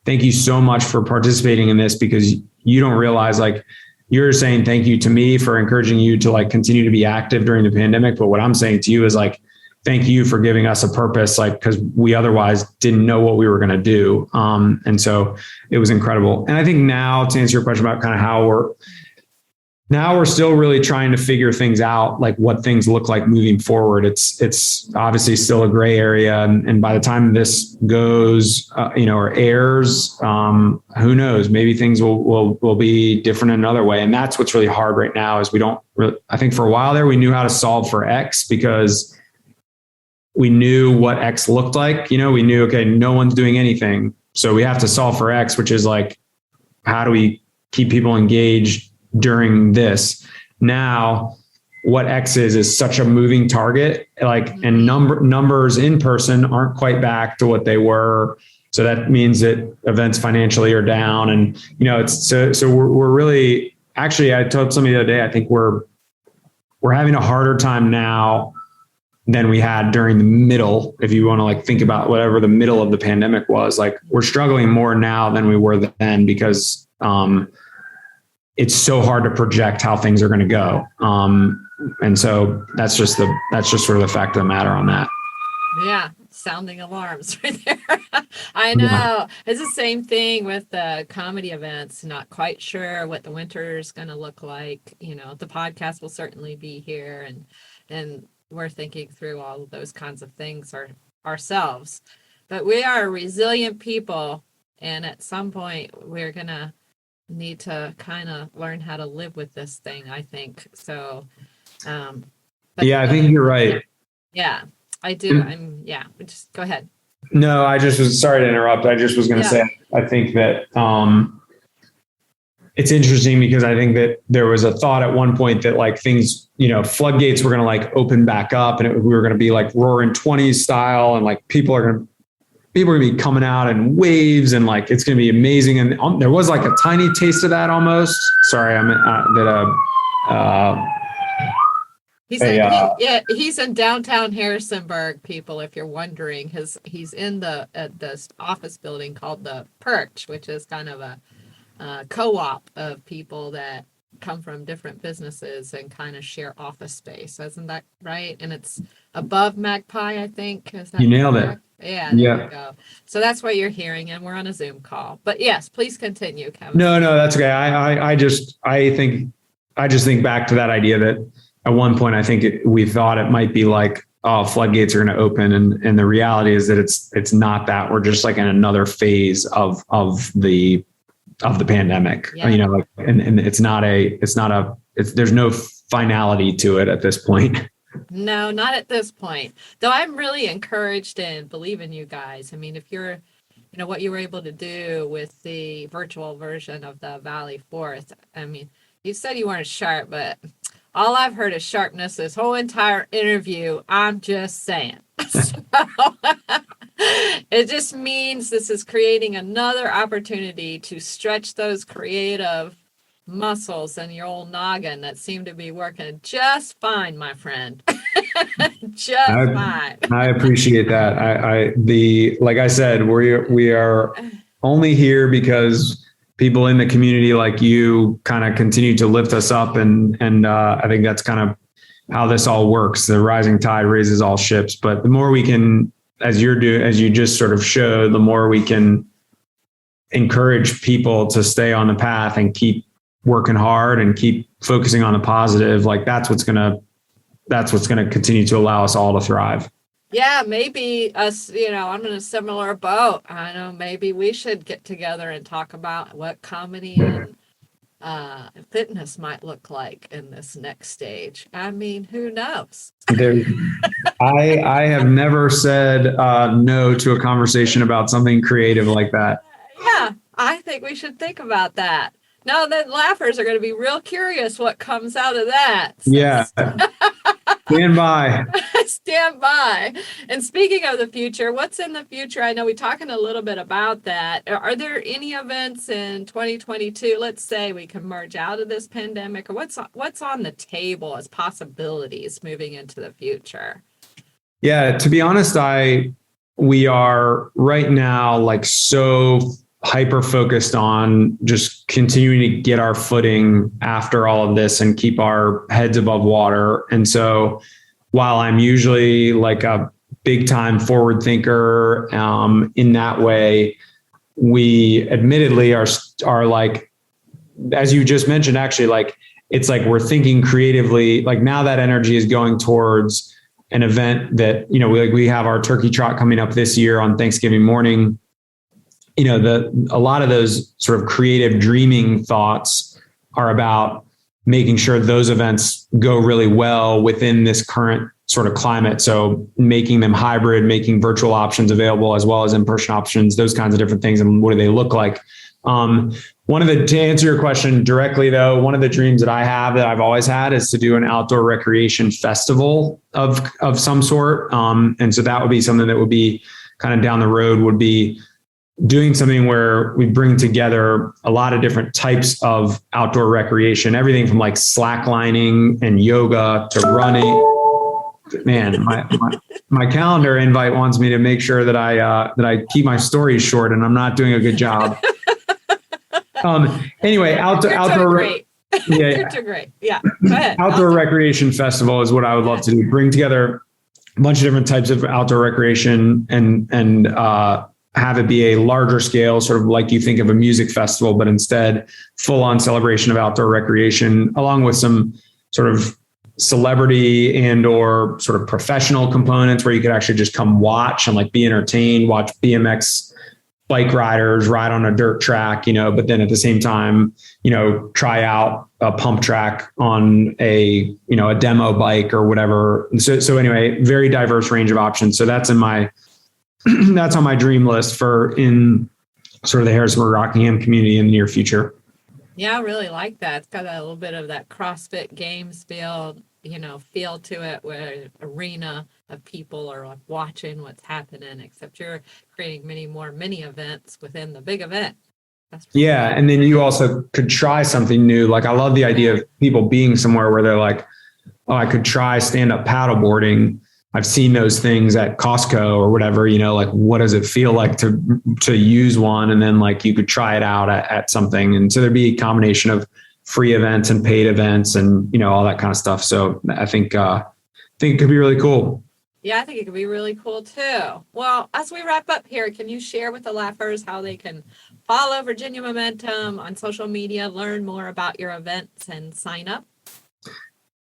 thank you so much for participating in this, because you don't realize, like, you're saying thank you to me for encouraging you to like continue to be active during the pandemic. But what I'm saying to you is like, thank you for giving us a purpose, like, because we otherwise didn't know what we were going to do. And so it was incredible. And I think now, to answer your question about kind of how we're still really trying to figure things out, like what things look like moving forward. It's obviously still a gray area. And by the time this goes, or airs, who knows, maybe things will be different in another way. And that's what's really hard right now is I think for a while there, we knew how to solve for X because we knew what X looked like. We knew, okay, no one's doing anything. So we have to solve for X, which is like, how do we keep people engaged during this? Now, what X is such a moving target, like, and numbers in person aren't quite back to what they were. So that means that events financially are down, and it's so we're really, actually, I told somebody the other day, I think we're having a harder time now than we had during the middle. If you want to like think about whatever the middle of the pandemic was, like, we're struggling more now than we were then because it's so hard to project how things are going to go. And so that's just sort of the fact of the matter on that. Yeah. Sounding alarms right there. I know. Yeah. It's the same thing with the comedy events. Not quite sure what the winter is going to look like. The podcast will certainly be here, and we're thinking through all of those kinds of things ourselves. But we are resilient people, and at some point we're going to need to kind of learn how to live with this thing, I think. So, I think you're right. Yeah, I do. Just go ahead. No, I just was sorry to interrupt. I just was going to say, I think that it's interesting because I think that there was a thought at one point that like things, floodgates were going to like open back up, and we were going to be like Roaring 20s style, and like people are going to be coming out in waves, and like it's going to be amazing. And there was like a tiny taste of that almost. Sorry, he's in downtown Harrisonburg, people, if you're wondering. He's in the office building called the Perch, which is kind of a co-op of people that come from different businesses and kind of share office space. Isn't that right? And it's above Magpie, I think. You nailed it. Yeah, there you go. So that's what you're hearing, and we're on a Zoom call. But yes, please continue, Kevin. No, that's okay. I just think back to that idea that at one point I think we thought it might be like, oh, floodgates are going to open, and the reality is that it's not that. We're just like in another phase of the pandemic. Yeah. And there's no finality to it at this point. No, not at this point. Though I'm really encouraged and believe in you guys. I mean, if you're, what you were able to do with the virtual version of the Valley Fourth. I mean, you said you weren't sharp, but all I've heard is sharpness this whole entire interview. I'm just saying. So, it just means this is creating another opportunity to stretch those creative muscles in your old noggin that seem to be working just fine, my friend. Fine. I appreciate that. Like I said, we are only here because people in the community like you kind of continue to lift us up, and I think that's kind of how this all works. The rising tide raises all ships. But the more we can, as you just sort of showed, the more we can encourage people to stay on the path and keep working hard and keep focusing on the positive. Like that's what's going to continue to allow us all to thrive. Yeah, maybe us, I'm in a similar boat. I know maybe we should get together and talk about what comedy and fitness might look like in this next stage. I mean, who knows? I have never said no to a conversation about something creative like that. Yeah, I think we should think about that. No, then laughers are going to be real curious what comes out of that. Yeah. Stand by. Stand by. And speaking of the future, what's in the future? I know we're talking a little bit about that. Are there any events in 2022? Let's say we can merge out of this pandemic, or what's on the table as possibilities moving into the future? Yeah, to be honest, we are right now like so hyper focused on just continuing to get our footing after all of this and keep our heads above water. And so while I'm usually like a big time forward thinker in that way, we admittedly are like, as you just mentioned, actually, like, it's like we're thinking creatively. Like now that energy is going towards an event that, we have our turkey trot coming up this year on Thanksgiving morning. A lot of those sort of creative dreaming thoughts are about making sure those events go really well within this current sort of climate. So making them hybrid, making virtual options available as well as in-person options, those kinds of different things. And what do they look like? To answer your question directly though, one of the dreams that I have that I've always had is to do an outdoor recreation festival of some sort. And so that would be something that would be kind of down the road, would be doing something where we bring together a lot of different types of outdoor recreation, everything from like slacklining and yoga to running. Man, my calendar invite wants me to make sure that I keep my stories short, and I'm not doing a good job. Anyway, outdoor. Great. Yeah, you're great. Yeah, go ahead. Outdoor recreation festival is what I would love to do. Bring together a bunch of different types of outdoor recreation and have it be a larger scale, sort of like you think of a music festival, but instead full on celebration of outdoor recreation, along with some sort of celebrity and or sort of professional components where you could actually just come watch and like be entertained, watch BMX bike riders ride on a dirt track, but then at the same time, try out a pump track on a demo bike or whatever. So anyway, very diverse range of options. So that's that's on my dream list in sort of the Harrisburg Rockingham community in the near future. Yeah, I really like that. It's got a little bit of that CrossFit Games feel to it, where an arena of people are like watching what's happening, except you're creating many more mini events within the big event. Yeah. And then you also could try something new. Like I love the idea of people being somewhere where they're like, oh, I could try stand-up paddleboarding. I've seen those things at Costco or whatever, like what does it feel like to use one? And then like you could try it out at something. And so there'd be a combination of free events and paid events and, all that kind of stuff. So I think it could be really cool. Yeah, I think it could be really cool too. Well, as we wrap up here, can you share with the Laughers how they can follow Virginia Momentum on social media, learn more about your events and sign up?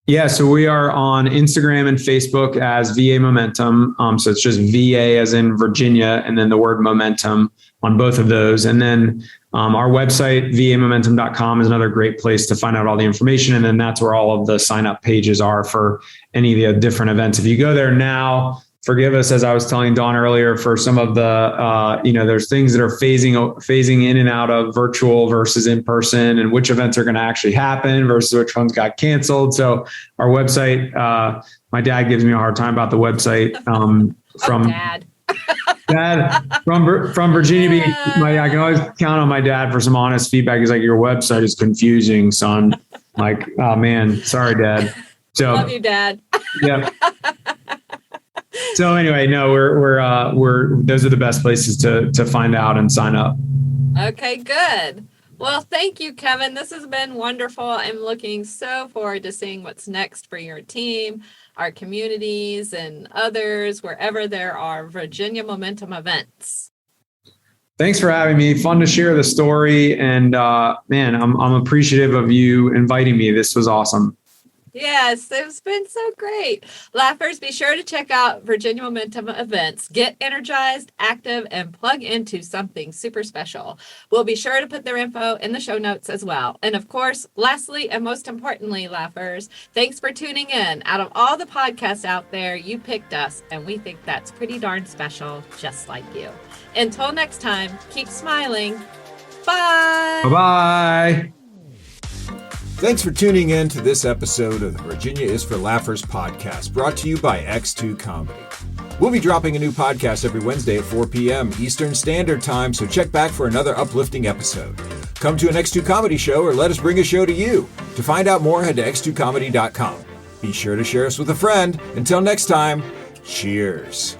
Yeah, so we are on Instagram and Facebook as VA Momentum. So it's just VA as in Virginia, and then the word momentum on both of those. And then our website, vamomentum.com, is another great place to find out all the information. And then that's where all of the sign up pages are for any of the different events. If you go there now, forgive us, as I was telling Dawn earlier, for some of the, there's things that are phasing in and out of virtual versus in person, and which events are going to actually happen versus which ones got canceled. So our website, my dad gives me a hard time about the website from Virginia Beach. I can always count on my dad for some honest feedback. He's like, your website is confusing, son. Like, oh man, sorry, Dad. So love you, Dad. Yeah. So anyway, no, we're those are the best places to find out and sign up. Okay, good. Well, thank you, Kevin. This has been wonderful. I'm looking so forward to seeing what's next for your team, our communities, and others, wherever there are Virginia Momentum events. Thanks for having me. Fun to share the story. And man, I'm appreciative of you inviting me. This was awesome. Yes, it's been so great. Laughers, be sure to check out Virginia Momentum events. Get energized, active, and plug into something super special. We'll be sure to put their info in the show notes as well. And of course, lastly, and most importantly, Laughers, thanks for tuning in. Out of all the podcasts out there, you picked us, and we think that's pretty darn special, just like you. Until next time, keep smiling. Bye. Bye-bye. Thanks for tuning in to this episode of the Virginia is for Laughers podcast, brought to you by X2 Comedy. We'll be dropping a new podcast every Wednesday at 4 p.m. Eastern Standard Time, so check back for another uplifting episode. Come to an X2 Comedy show or let us bring a show to you. To find out more, head to x2comedy.com. Be sure to share us with a friend. Until next time, cheers.